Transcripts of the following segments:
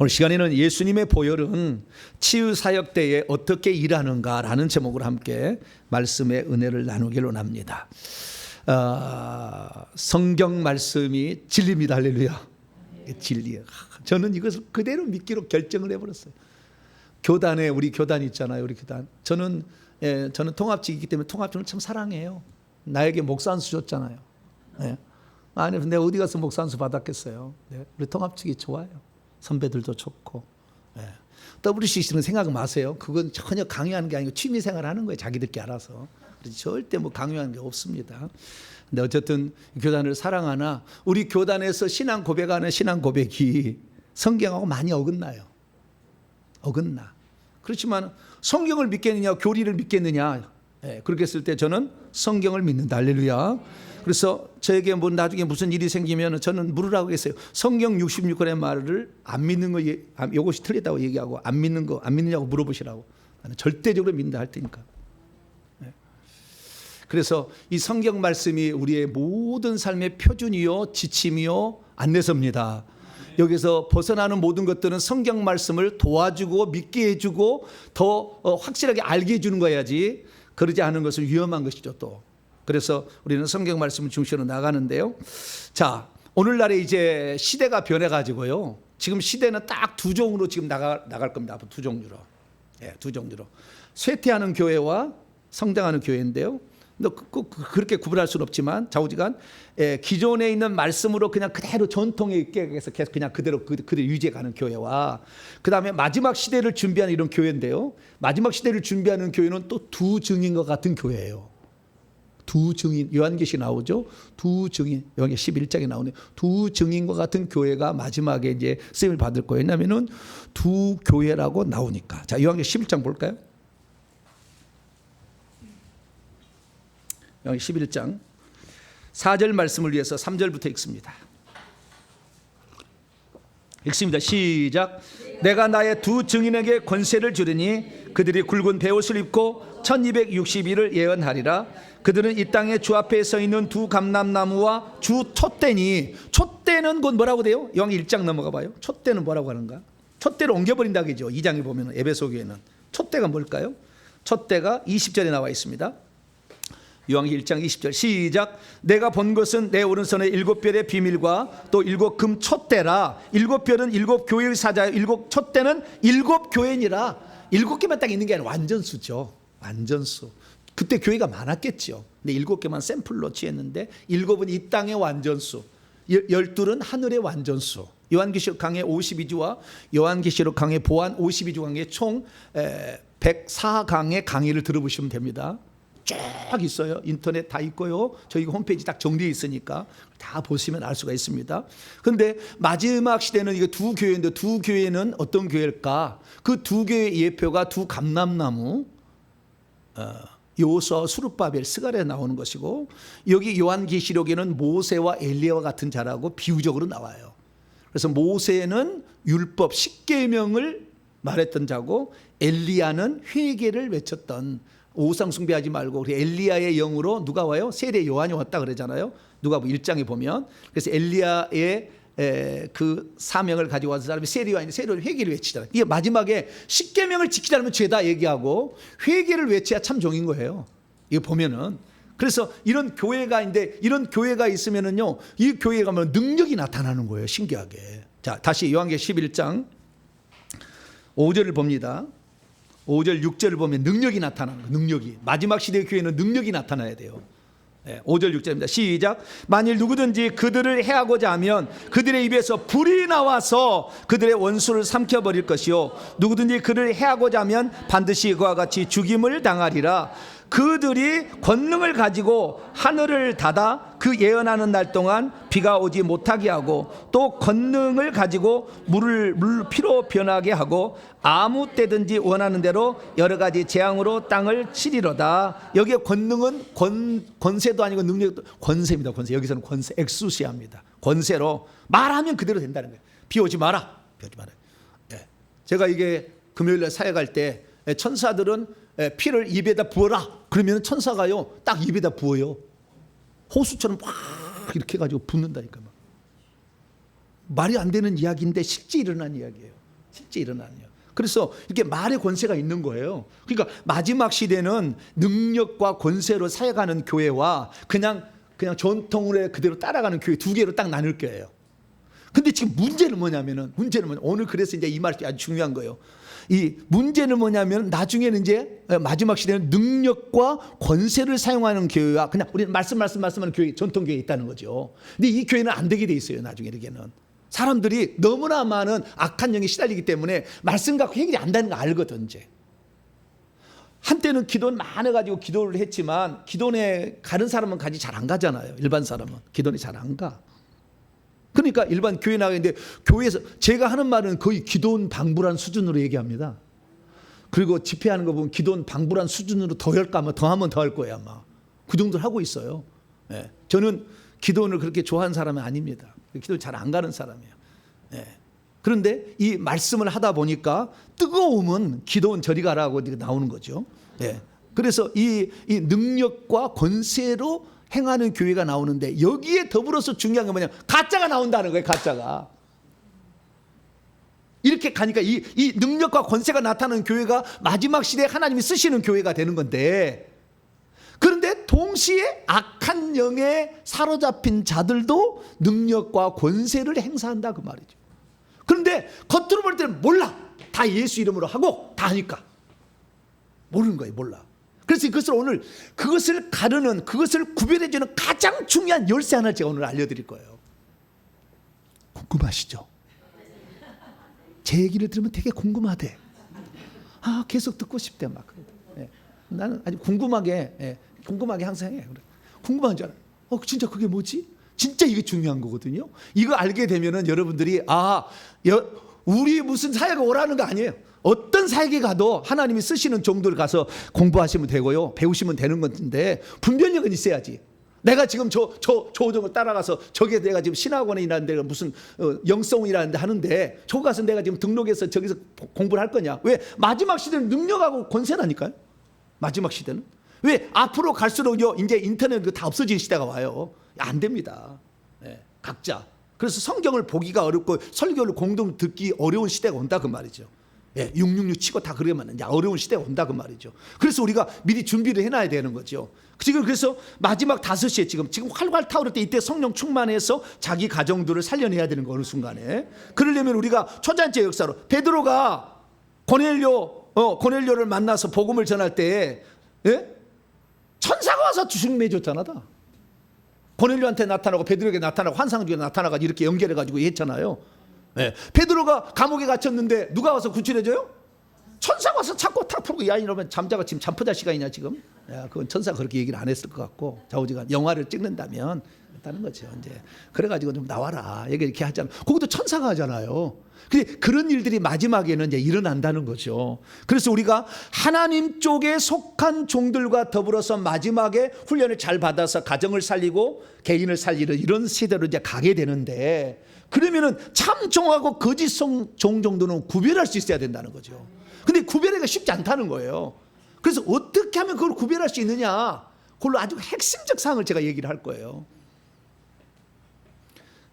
오늘 시간에는 예수님의 보혈은 치유사역 때에 어떻게 일하는가라는 제목으로 함께 말씀의 은혜를 나누기를 원합니다. 성경 말씀이 진리입니다. 할렐루야. 진리예요. 저는 이것을 그대로 믿기로 결정을 해버렸어요. 교단에 우리 교단 있잖아요. 우리 교단. 저는 통합직이기 때문에 통합직을 참 사랑해요. 나에게 목사 한 수 줬잖아요. 네. 아니 내가 어디 가서 목사 한 수 받았겠어요. 네. 우리 통합직이 좋아요. 선배들도 좋고. 네. WCC는 생각 마세요. 그건 전혀 강요하는 게 아니고 취미생활 하는 거예요. 자기들끼리 알아서. 절대 뭐 강요하는 게 없습니다. 근데 어쨌든 교단을 사랑하나 우리 교단에서 신앙 고백하는 신앙 고백이 성경하고 많이 어긋나요. 어긋나. 그렇지만 성경을 믿겠느냐 교리를 믿겠느냐, 그렇게 했을 때 저는 성경을 믿는다. 할렐루야. 그래서 저에게 뭐 나중에 무슨 일이 생기면 저는 물으라고 했어요. 성경 66권의 말을 안 믿는 거, 이것이 틀렸다고 얘기하고 안 믿는 거 안 믿느냐고 물어보시라고. 나는 절대적으로 믿는다 할 테니까. 그래서 이 성경 말씀이 우리의 모든 삶의 표준이요 지침이요 안내서입니다. 여기서 벗어나는 모든 것들은 성경 말씀을 도와주고 믿게 해주고 더 확실하게 알게 해주는 거야지, 그러지 않은 것은 위험한 것이죠. 또 그래서 우리는 성경 말씀을 중심으로 나가는데요. 자, 오늘날에 이제 시대가 변해가지고요. 지금 시대는 딱 두 종으로 지금 나갈 겁니다. 앞으로 두 종류로. 두 종류로. 쇠퇴하는 교회와 성장하는 교회인데요. 꼭 그렇게 구분할 수는 없지만 좌우지간 기존에 있는 말씀으로 그냥 그대로 전통에 있게 해서 계속 그냥 그대로 유지해 가는 교회와, 그 다음에 마지막 시대를 준비하는 이런 교회인데요. 마지막 시대를 준비하는 교회는 또 두 증인과 같은 교회예요. 두 증인, 요한계시 나오죠. 두 증인, 요한계시 11장에 나오네. 두 증인과 같은 교회가 마지막에 이제 쓰임을 받을 거예요. 왜냐하면은 두 교회라고 나오니까. 자, 요한계시 11장 볼까요? 요한계시 11장 4절 말씀을 위해서 3절부터 읽습니다. 읽습니다. 시작. 내가 나의 두 증인에게 권세를 주리니 그들이 굵은 베옷을 입고 1260일을 예언하리라. 그들은 이 땅에 주 앞에 서 있는 두 감람나무와 주 촛대니, 촛대는 곧 뭐라고 돼요? 요한계시 1장 넘어가 봐요. 촛대는 뭐라고 하는가? 촛대를 옮겨버린다 그죠? 2장에 보면 에베소 교회는 촛대가 뭘까요? 촛대가 20절에 나와 있습니다. 요한계시 1장 20절 시작. 내가 본 것은 내 오른손에 7별의 비밀과 또 7금 촛대라. 7별은 7교회의 사자요, 7촛대는 7교회니라. 7개만 딱 있는 게 아니라 완전수죠. 완전수. 그때 교회가 많았겠죠. 근데 7개만 샘플로 취했는데 7은 이 땅의 완전수, 12는 하늘의 완전수. 요한계시록 강해 52주와 요한계시록 강해 보안 52주 강해 총 104강의 강의를 들어보시면 됩니다. 쫙 있어요. 인터넷 다 있고요. 저희 홈페이지 딱 정리되어 있으니까 다 보시면 알 수가 있습니다. 그런데 마지막 시대는 이게 두 교회인데, 두 교회는 어떤 교회일까? 그 두 교회의 예표가 두 감람나무, 요서, 수룹바벨, 스가랴에 나오는 것이고, 여기 요한계시록에는 모세와 엘리야와 같은 자라고 비유적으로 나와요. 그래서 모세는 율법 10계명을 말했던 자고, 엘리야는 회개를 외쳤던, 우상 숭배하지 말고, 엘리야의 영으로 누가 와요? 세례 요한이 왔다 그러잖아요. 누가복음 1장에 보면. 그래서 엘리야의 그 사명을 가지고 와서 사람이 세례 요한이 세례로 회개를 외치잖아요. 이게 마지막에 10계명을 지키자면 죄다 얘기하고 회개를 외쳐야 참 종인 거예요. 이거 보면은. 그래서 이런 교회가 있는데, 이런 교회가 있으면은요, 이 교회에 가면 능력이 나타나는 거예요. 신기하게. 자, 다시 요한계시 11장 5절을 봅니다. 5절 6절을 보면 능력이 나타나는 거예요. 능력이. 마지막 시대의 교회는 능력이 나타나야 돼요. 5절 6절입니다. 시작. 만일 누구든지 그들을 해하고자 하면 그들의 입에서 불이 나와서 그들의 원수를 삼켜버릴 것이요, 누구든지 그를 해하고자 하면 반드시 그와 같이 죽임을 당하리라. 그들이 권능을 가지고 하늘을 닫아 그 예언하는 날 동안 비가 오지 못하게 하고, 또 권능을 가지고 물을 피로 변하게 하고, 아무 때든지 원하는 대로 여러 가지 재앙으로 땅을 치리로다. 여기에 권능은 권세도 아니고 능력도, 권세입니다. 권세. 여기서는 권세, 엑수시아입니다. 권세로 말하면 그대로 된다는 거예요. 비 오지 마라. 비 오지 마라. 제가 이게 금요일날 사역할 때 천사들은 피를 입에다 부어라. 그러면 천사가요 딱 입에다 부어요. 호수처럼 막 이렇게 해가지고 붓는다니까. 말이 안 되는 이야기인데 실제 일어난 이야기예요. 실제 일어나요. 그래서 이렇게 말의 권세가 있는 거예요. 그러니까 마지막 시대는 능력과 권세로 사역하는 교회와 그냥 전통으로 그대로 따라가는 교회 두 개로 딱 나눌 거예요. 근데 지금 문제는 뭐냐면은 오늘 그래서 이제 이 말이 아주 중요한 거예요. 이 문제는 뭐냐면 나중에는 이제 마지막 시대는 능력과 권세를 사용하는 교회와 그냥 우리는 말씀하는 교회, 전통 교회에 있다는 거죠. 근데 이 교회는 안 되게 돼 있어요. 나중에 이렇게는 사람들이 너무나 많은 악한 영에 시달리기 때문에 말씀 갖고 해결이 안 되는 거 알거든. 이제 한때는 기도는 많아가지고 기도를 했지만 기도원에 가는 사람은 가지 잘 안 가잖아요. 일반 사람은 기도원에 잘 안 가. 그러니까 일반 교회 나가는데 교회에서 제가 하는 말은 거의 기도원 방불한 수준으로 얘기합니다. 그리고 집회하는 거 보면 기도원 방불한 수준으로 더 할까 아마 더 하면 더 할 거예요 아마. 그 정도를 하고 있어요. 예. 저는 기도원을 그렇게 좋아하는 사람은 아닙니다. 기도 잘 안 가는 사람이에요. 예. 그런데 이 말씀을 하다 보니까 뜨거움은 기도원 저리 가라고 나오는 거죠. 예. 그래서 이 능력과 권세로 행하는 교회가 나오는데 여기에 더불어서 중요한 건 뭐냐면 가짜가 나온다는 거예요. 가짜가. 이렇게 가니까 이 능력과 권세가 나타나는 교회가 마지막 시대에 하나님이 쓰시는 교회가 되는 건데 그런데 동시에 악한 영에 사로잡힌 자들도 능력과 권세를 행사한다 그 말이죠. 그런데 겉으로 볼 때는 몰라. 다 예수 이름으로 하고 다 하니까. 모르는 거예요. 몰라. 그래서 그것을 오늘 그것을 가르는 그것을 구별해주는 가장 중요한 열쇠 하나를 제가 오늘 알려드릴 거예요. 궁금하시죠? 제 얘기를 들으면 되게 궁금하대. 아 계속 듣고 싶대 막. 예. 나는 아주 궁금하게 항상 해. 궁금한 줄 알아. 진짜 그게 뭐지? 진짜 이게 중요한 거거든요. 이거 알게 되면은 여러분들이 우리 무슨 사역에 오라는 거 아니에요. 어떤 사역에 가도 하나님이 쓰시는 정도를 가서 공부하시면 되고요. 배우시면 되는 건데 분별력은 있어야지. 내가 지금 저 오정을 따라가서 저게 내가 지금 신학원에 일하는 데가 무슨 영성이라는 데 하는데 저거 가서 내가 지금 등록해서 저기서 공부를 할 거냐. 왜? 마지막 시대는 능력하고 권세라니까요. 마지막 시대는. 왜? 앞으로 갈수록요 이제 인터넷 다 없어질 시대가 와요. 안 됩니다. 네, 각자. 그래서 성경을 보기가 어렵고 설교를 공동 듣기 어려운 시대가 온다 그 말이죠. 예, 666 치고 다 그러면 이제 어려운 시대가 온다 그 말이죠. 그래서 우리가 미리 준비를 해놔야 되는 거죠. 지금 그래서 마지막 5시에 지금 활활 타오를 때 이때 성령 충만해서 자기 가정들을 살려내야 되는 거 어느 순간에. 그러려면 우리가 초잔치 역사로 베드로가 고넬료를 만나서 복음을 전할 때 천사가 와서 주승매 줬잖아. 고넬료한테 나타나고 베드로에게 나타나고 환상 중에 나타나가지고 이렇게 연결해가지고 했잖아요. 네. 베드로가 감옥에 갇혔는데 누가 와서 구출해줘요? 천사가 와서 자꾸 탁 풀고 야 이러면 잠자가 지금 잠푸자 시간이냐 지금? 야 그건 천사가 그렇게 얘기를 안 했을 것 같고 좌우지간 영화를 찍는다면 했다는 거죠. 이제 그래가지고 좀 나와라 이렇게 하잖아. 그것도 천사가 하잖아요. 근데 그런 일들이 마지막에는 이제 일어난다는 거죠. 그래서 우리가 하나님 쪽에 속한 종들과 더불어서 마지막에 훈련을 잘 받아서 가정을 살리고 개인을 살리는 이런 시대로 이제 가게 되는데 그러면은 참 종하고 거짓 종 정도는 구별할 수 있어야 된다는 거죠. 근데 구별하기가 쉽지 않다는 거예요. 그래서 어떻게 하면 그걸 구별할 수 있느냐? 그걸로 아주 핵심적 사항을 제가 얘기를 할 거예요.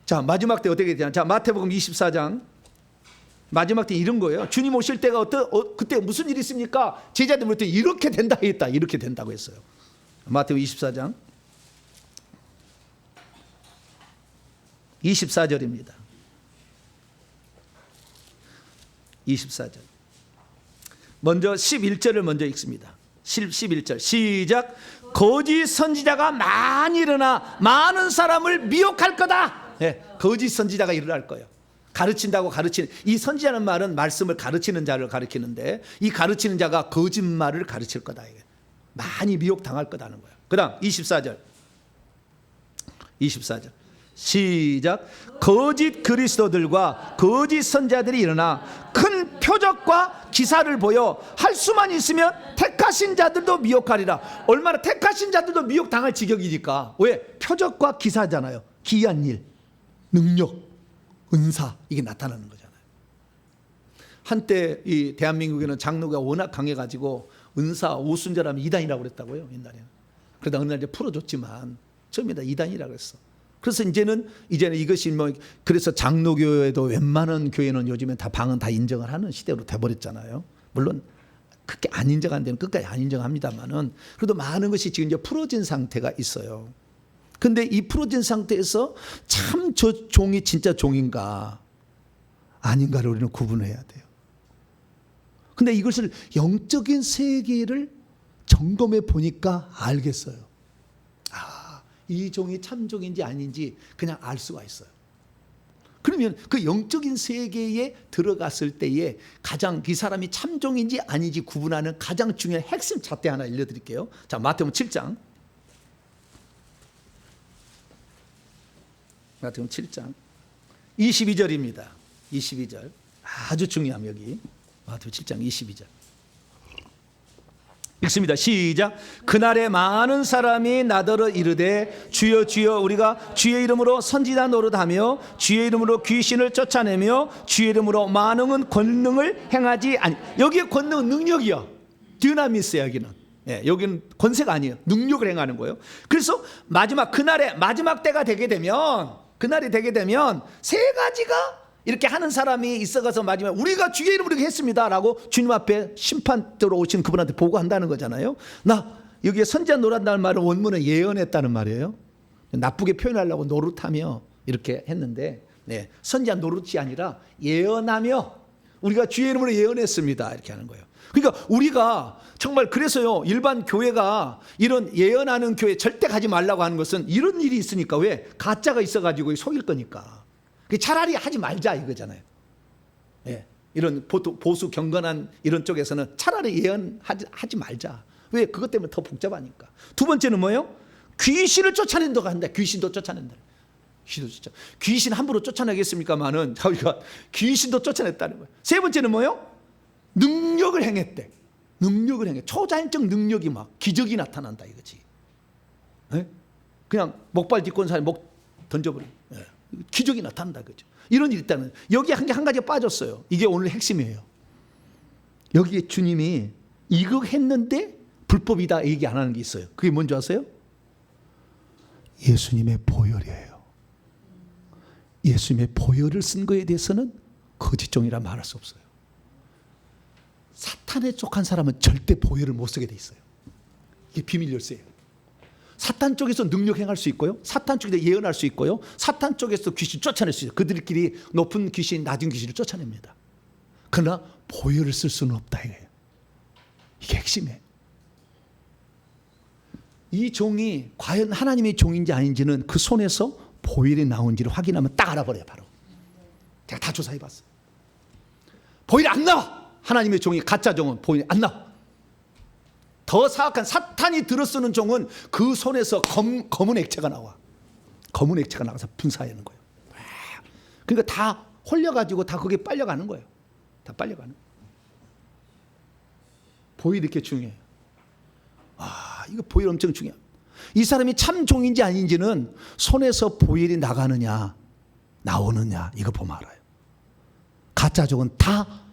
자, 마지막 때 어떻게 되냐? 자, 마태복음 24장. 마지막 때 이런 거예요. 주님 오실 때가 그때 무슨 일이 있습니까? 제자들 볼 때 이렇게 된다 했다. 이렇게 된다고 했어요. 마태복음 24장 24절입니다. 24절. 먼저 11절을 먼저 읽습니다. 11절 시작. 거짓 선지자가 많이 일어나 많은 사람을 미혹할 거다. 네, 거짓 선지자가 일어날 거예요. 가르친다고 가르치는 이 선지자는 말은 말씀을 가르치는 자를 가르치는데 이 가르치는 자가 거짓말을 가르칠 거다. 이게. 많이 미혹당할 거다는 거예요. 그 다음 24절 시작. 거짓 그리스도들과 거짓 선지자들이 일어나 큰 표적과 기사를 보여 할 수만 있으면 택하신 자들도 미혹하리라. 얼마나 택하신 자들도 미혹당할 지경이니까. 왜? 표적과 기사잖아요. 기이한 일, 능력, 은사 이게 나타나는 거잖아요. 한때 이 대한민국에는 장로가 워낙 강해가지고 은사 오순절하면 이단이라고 그랬다고요. 옛날에는. 그러다 어느 날 이제 풀어줬지만 처음에 다 이단이라고 그랬어. 그래서 이제는 이것이 뭐 그래서 장로교회도 웬만한 교회는 요즘엔 다 방언 다 인정을 하는 시대로 돼버렸잖아요. 물론 그렇게 안 인정한 데는 끝까지 안 인정합니다만은 그래도 많은 것이 지금 이제 풀어진 상태가 있어요. 근데 이 풀어진 상태에서 참 저 종이 진짜 종인가 아닌가를 우리는 구분해야 돼요. 근데 이것을 영적인 세계를 점검해 보니까 알겠어요. 이 종이 참 종인지 아닌지 그냥 알 수가 있어요. 그러면 그 영적인 세계에 들어갔을 때에 가장 이 사람이 참 종인지 아닌지 구분하는 가장 중요한 핵심 잣대 하나 알려드릴게요. 자, 마태복음 7장. 마태복음 7장 22절입니다. 22절 아주 중요함. 여기 마태복음 7장 22절 읽습니다. 시작. 그날에 많은 사람이 나더러 이르되 주여 주여 우리가 주의 이름으로 선지자 노릇하며 주의 이름으로 귀신을 쫓아내며 주의 이름으로 많은 권능을 행하지 아니. 여기에 권능은 능력이요. dynamis야 여기는. 여기는 권세가 아니에요. 능력을 행하는 거예요. 그래서 그날에 마지막 때가 되게 되면 세 가지가 이렇게 하는 사람이 있어가서 마지막에 우리가 주의 이름으로 이렇게 했습니다 라고 주님 앞에 심판대로 오신 그분한테 보고한다는 거잖아요. 나 여기에 선지자 노릇한다는 말은 원문에 예언했다는 말이에요. 나쁘게 표현하려고 노릇하며 이렇게 했는데 선지자 노릇이 아니라 예언하며 우리가 주의 이름으로 예언했습니다 이렇게 하는 거예요. 그러니까 우리가 정말 그래서요 일반 교회가 이런 예언하는 교회 절대 가지 말라고 하는 것은 이런 일이 있으니까. 왜? 가짜가 있어가지고 속일 거니까. 차라리 하지 말자 이거잖아요. 이런 보수 경건한 이런 쪽에서는 차라리 예언하지 말자. 왜? 그것 때문에 더 복잡하니까. 두 번째는 뭐예요? 귀신을 쫓아낸다고 한다. 귀신도 쫓아낸다. 귀신 함부로 쫓아내겠습니까만은 우리가 귀신도 쫓아냈다는 거예요. 세 번째는 뭐예요? 능력을 행했대. 능력을 행해. 초자연적 능력이 막 기적이 나타난다 이거지. 그냥 목발 딛고 온 사람이 목 던져버려. 기적이 나타난다 그죠. 이런 일이 있다는. 여기 한 가지가 빠졌어요. 이게 오늘 핵심이에요. 여기에 주님이 이거 했는데 불법이다 얘기 안 하는 게 있어요. 그게 뭔지 아세요? 예수님의 보혈이에요. 예수님의 보혈을 쓴 거에 대해서는 거짓종이라 말할 수 없어요. 사탄에 족한 사람은 절대 보혈을 못 쓰게 돼 있어요. 이게 비밀 열쇠예요. 사탄 쪽에서 능력 행할 수 있고요. 사탄 쪽에서 예언할 수 있고요. 사탄 쪽에서 귀신 쫓아낼 수 있어요. 그들끼리 높은 귀신, 낮은 귀신을 쫓아냅니다. 그러나 보혈을 쓸 수는 없다 이거예요. 이게 핵심이에요. 이 종이 과연 하나님의 종인지 아닌지는 그 손에서 보혈이 나온지를 확인하면 딱 알아버려요. 바로 제가 다 조사해봤어요. 보혈이 안 나와. 하나님의 종이 가짜 종은 보혈이 안 나와. 더 사악한 사탄이 들어쓰는 종은 그 손에서 검은 액체가 나와. 검은 액체가 나와서 분사하는 거예요. 그러니까 다 홀려가지고 다 거기에 빨려가는 거예요. 다 빨려가는 거예요. 보혈이 이렇게 중요해요. 이거 보혈 엄청 중요해요. 이 사람이 참 종인지 아닌지는 손에서 보혈이 나가느냐 나오느냐 이거 보면 알아요. 가짜 종은 다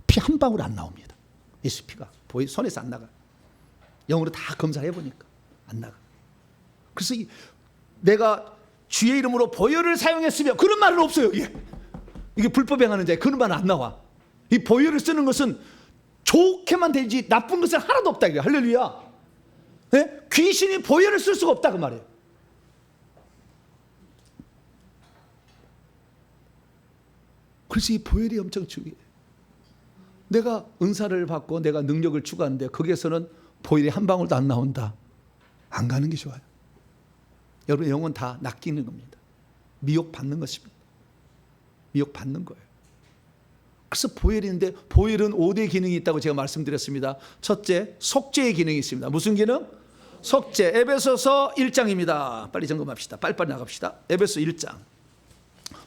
피 한 방울 안 나옵니다. 예수 피가 보혈 손에서 안 나가요. 영으로 다 검사해 보니까 안 나가. 그래서 내가 주의 이름으로 보혈을 사용했으며 그런 말은 없어요. 이게 불법 행하는 자에 그런 말은 안 나와. 이 보혈을 쓰는 것은 좋게만 되지 나쁜 것은 하나도 없다 이게. 할렐루야. 귀신이 보혈을 쓸 수가 없다 그 말이에요. 그래서 이 보혈이 엄청 중요해요. 내가 은사를 받고 내가 능력을 추구하는데 거기에서는 보혈이 한 방울도 안 나온다. 안 가는 게 좋아요. 여러분 영혼 다 낚이는 겁니다. 미혹 받는 것입니다. 미혹 받는 거예요. 그래서 보혈인데 보혈은 5대 기능이 있다고 제가 말씀드렸습니다. 첫째, 속죄의 기능이 있습니다. 무슨 기능? 속죄. 에베소서 1장입니다. 빨리 점검합시다. 빨리빨리 나갑시다. 에베소 1장.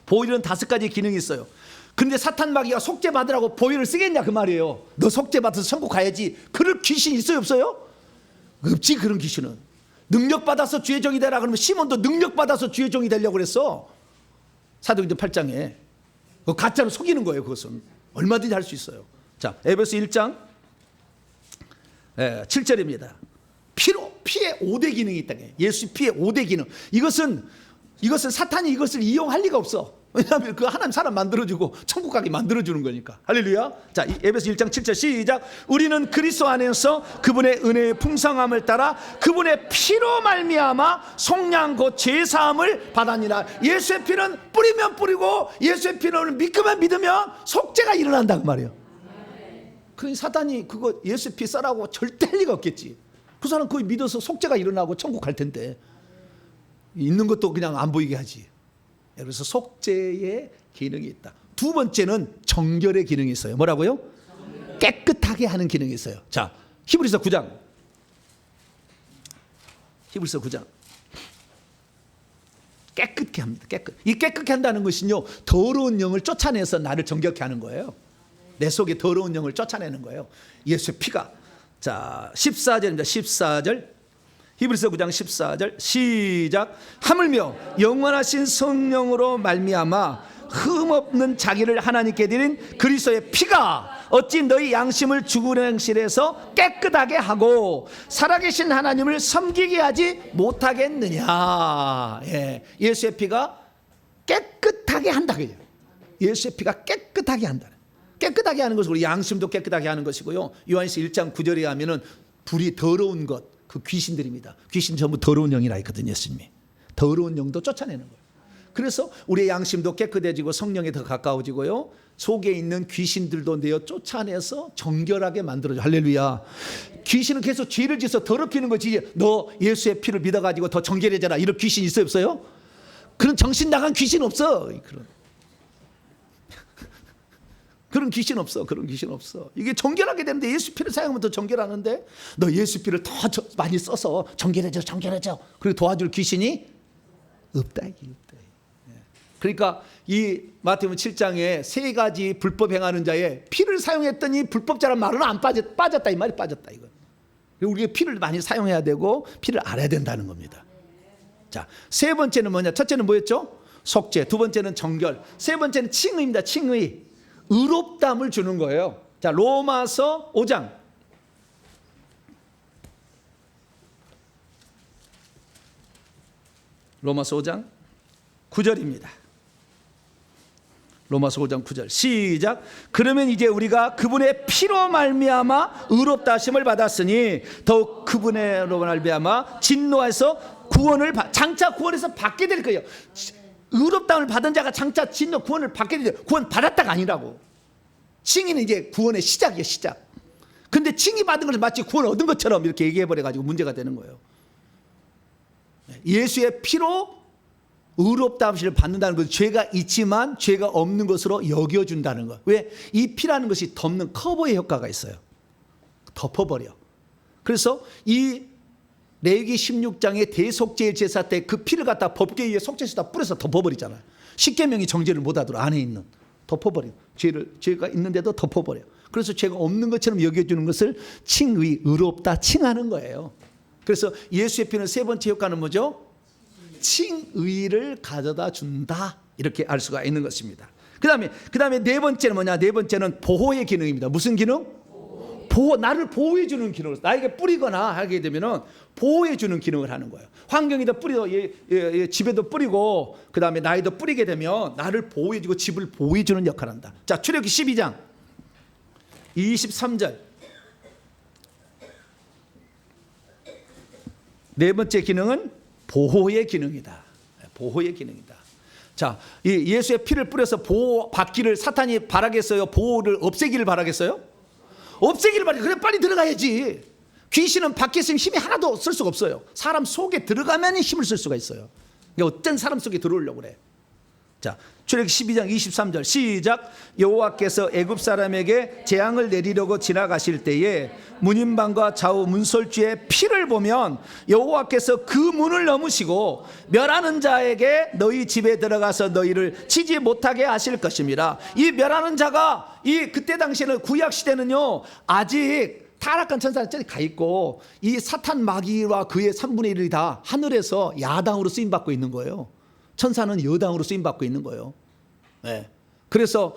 보혈은 5가지 기능이 있어요. 근데 사탄 마귀가 속죄 받으라고 보혈을 쓰겠냐 그 말이에요. 너 속죄 받아서 천국 가야지. 그럴 귀신 있어요 없어요? 없지. 그런 귀신은. 능력 받아서 주의 종이 되라 그러면 시몬도 능력 받아서 주의 종이 되려고 그랬어. 사도행전 8장에. 가짜로 속이는 거예요. 그것은 얼마든지 할 수 있어요. 자, 에베소 1장 7절입니다. 피의 5대 기능이 있다. 예수 피의 5대 기능. 이것은 이것은 사탄이 이것을 이용할 리가 없어. 왜냐하면 그 하나님 사람 만들어주고 천국 가게 만들어주는 거니까. 할렐루야. 자, 에베소 1장 7절 시작. 우리는 그리스도 안에서 그분의 은혜의 풍성함을 따라 그분의 피로 말미암아 속량 곧 죄사함을 받았니라. 예수의 피는 뿌리면 뿌리고 예수의 피는 믿으면 믿으면 속죄가 일어난다 그 말이에요. 그러니 사탄이 그거 예수 피 써라고 절대 할 리가 없겠지. 그 사람 그거 믿어서 속죄가 일어나고 천국 갈 텐데 있는 것도 그냥 안 보이게 하지. 그래서 속죄의 기능이 있다. 두 번째는 정결의 기능이 있어요. 뭐라고요? 깨끗하게 하는 기능이 있어요. 자, 히브리서 9장. 히브리서 9장. 깨끗게 합니다. 이 깨끗게 한다는 것은요, 더러운 영을 쫓아내서 나를 정결케 하는 거예요. 내 속에 더러운 영을 쫓아내는 거예요. 예수의 피가. 자, 14절입니다. 14절. 히브리서 9장 14절 시작. 하물며 영원하신 성령으로 말미암아 흠없는 자기를 하나님께 드린 그리스도의 피가 어찌 너희 양심을 죽은 행실에서 깨끗하게 하고 살아계신 하나님을 섬기게 하지 못하겠느냐. 예, 예수의 피가 깨끗하게 한다. 예수의 피가 깨끗하게 한다. 깨끗하게 하는 것은 우리 양심도 깨끗하게 하는 것이고요. 요한일서 1장 9절에 하면은 불이 더러운 것, 그 귀신들입니다. 귀신 전부 더러운 영이라 했거든요. 예수님이 더러운 영도 쫓아내는 거예요. 그래서 우리의 양심도 깨끗해지고 성령에 더 가까워지고요, 속에 있는 귀신들도 내어 쫓아내서 정결하게 만들어줘. 할렐루야. 귀신은 계속 죄를 지어서 더럽히는 거지. 너 예수의 피를 믿어가지고 더 정결해져라 이런 귀신 있어요 없어요? 그런 정신 나간 귀신 없어. 그런 귀신 없어. 그런 귀신 없어. 이게 정결하게 되는데 예수 피를 사용하면 더 정결하는데 너 예수 피를 더 많이 써서 정결해져. 그리고 도와줄 귀신이 없다. 그러니까 이 마태복음 7장에 세 가지 불법 행하는 자의 피를 사용했더니 불법자란 말은 안 빠졌다 이 말이 빠졌다 이거. 우리가 피를 많이 사용해야 되고 피를 알아야 된다는 겁니다. 자, 세 번째는 뭐냐? 첫째는 뭐였죠? 속죄. 두 번째는 정결. 세 번째는 칭의입니다. 칭의. 의롭다함을 주는 거예요. 자, 로마서 5장. 로마서 5장 9절입니다. 로마서 5장 9절 시작. 그러면 이제 우리가 그분의 피로 말미암아 의롭다 하심을 받았으니 더욱 그분의로 말미암아 진노에서 구원을 장차 구원에서 받게 될 거예요. 의롭다함을 받은 자가 장차 진노 구원을 받게 돼요. 구원 받았다가 아니라고. 칭의는 이제 구원의 시작이에요. 시작. 근데 칭의 받은 것을 마치 구원 얻은 것처럼 이렇게 얘기해버려가지고 문제가 되는 거예요. 예수의 피로 의롭다함을 받는다는 것은 죄가 있지만 죄가 없는 것으로 여겨준다는 것. 왜? 이 피라는 것이 덮는 커버의 효과가 있어요. 덮어버려. 그래서 이 레위기 16장의 대속죄 제사 때 그 피를 갖다 법궤 위에 속죄수에다 뿌려서 덮어버리잖아요. 십계명이 정죄를 못하도록 안에 있는 덮어버려. 죄가 있는데도 덮어버려. 그래서 죄가 없는 것처럼 여겨주는 것을 칭의, 의롭다 칭하는 거예요. 그래서 예수의 피는 세 번째 효과는 뭐죠? 칭의를 가져다 준다. 이렇게 알 수가 있는 것입니다. 그 다음에 네 번째는 뭐냐? 네 번째는 보호의 기능입니다. 무슨 기능? 보호, 나를 보호해 주는 기능을, 나에게 뿌리거나 하게 되면은 보호해 주는 기능을 하는 거예요. 환경에도 뿌리고 집에도 뿌리고 그 다음에 나에도 뿌리게 되면 나를 보호해 주고 집을 보호해 주는 역할을 한다. 자, 출애굽기 12장 23절. 네 번째 기능은 보호의 기능이다. 보호의 기능이다. 자, 이 예수의 피를 뿌려서 보호받기를 사탄이 바라겠어요? 보호를 없애기를 바라겠어요? 없애기를 바라겠어요. 그래 빨리 들어가야지. 귀신은 밖에 있으면 힘이 하나도 쓸 수가 없어요. 사람 속에 들어가면 힘을 쓸 수가 있어요. 그러니까 어떤 사람 속에 들어오려고 그래. 자, 출애굽기 12장 23절 시작. 여호와께서 애굽 사람에게 재앙을 내리려고 지나가실 때에 문인방과 좌우 문설주의 피를 보면 여호와께서 그 문을 넘으시고 멸하는 자에게 너희 집에 들어가서 너희를 치지 못하게 하실 것입니다. 이 멸하는 자가 그때 당시에는 구약 시대는요, 아직 타락한 천사는 저기 가 있고 이 사탄 마귀와 그의 3분의 1이 다 하늘에서 야당으로 쓰임 받고 있는 거예요. 천사는 여당으로 쓰임 받고 있는 거예요. 네. 그래서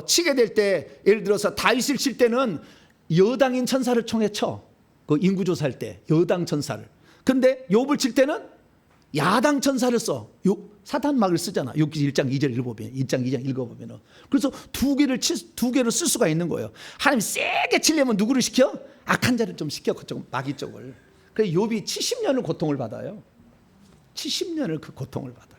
치게 될 때, 예를 들어서 다윗을 칠 때는 여당인 천사를 총에 쳐. 그 인구조사할 때 여당 천사를. 근데 욥을 칠 때는 야당 천사를 써. 사단 마귀를 쓰잖아. 욥기 1장 2절 읽어보면, 1장 2장 읽어보면. 그래서 두 개를 쓸 수가 있는 거예요. 하나님 세게 치려면 누구를 시켜? 악한 자를 좀 시켜, 그쪽 마귀 쪽을. 그래서 욥이 70년을 고통을 받아요. 70년을 그 고통을 받아.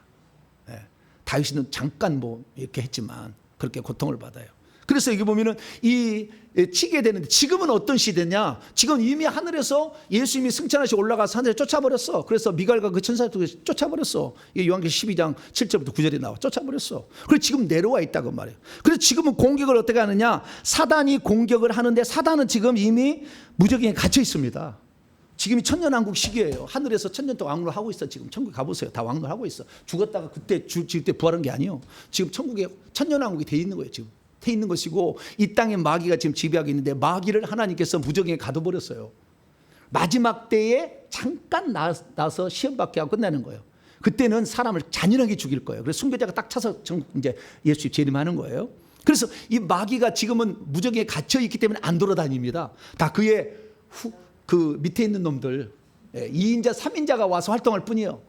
예. 다윗은 잠깐 뭐 이렇게 했지만 그렇게 고통을 받아요. 그래서 여기 보면은 이 치게 되는데, 지금은 어떤 시대냐? 지금 이미 하늘에서 예수님이 승천하시 올라가서 하늘에 쫓아버렸어. 그래서 미갈과 그 천사들 쫓아버렸어. 이 요한계시록 12장 7절부터 9절에 나와. 쫓아버렸어. 그래서 지금 내려와 있다고 말이에요. 그래서 지금은 공격을 어떻게 하느냐? 사단이 공격을 하는데, 사단은 지금 이미 무적행에 갇혀 있습니다. 지금이 천년왕국 시기예요. 하늘에서 천년 동안 왕노를 하고 있어. 지금 천국에 가보세요. 다 왕노를 하고 있어. 죽었다가 그때 죽을 때 부활한 게 아니에요. 지금 천국에 천년왕국이 돼 있는 거예요. 지금 돼 있는 것이고, 이 땅에 마귀가 지금 지배하고 있는데, 마귀를 하나님께서 무적행에 가둬버렸어요. 마지막 때에 잠깐 나서 시험 받게 하고 끝나는 거예요. 그때는 사람을 잔인하게 죽일 거예요. 그래서 순교자가 딱 차서 이제 예수 재림하는 거예요. 그래서 이 마귀가 지금은 무적행에 갇혀 있기 때문에 안 돌아다닙니다. 다 그의 그 밑에 있는 놈들, 2인자 3인자가 와서 활동할 뿐이에요.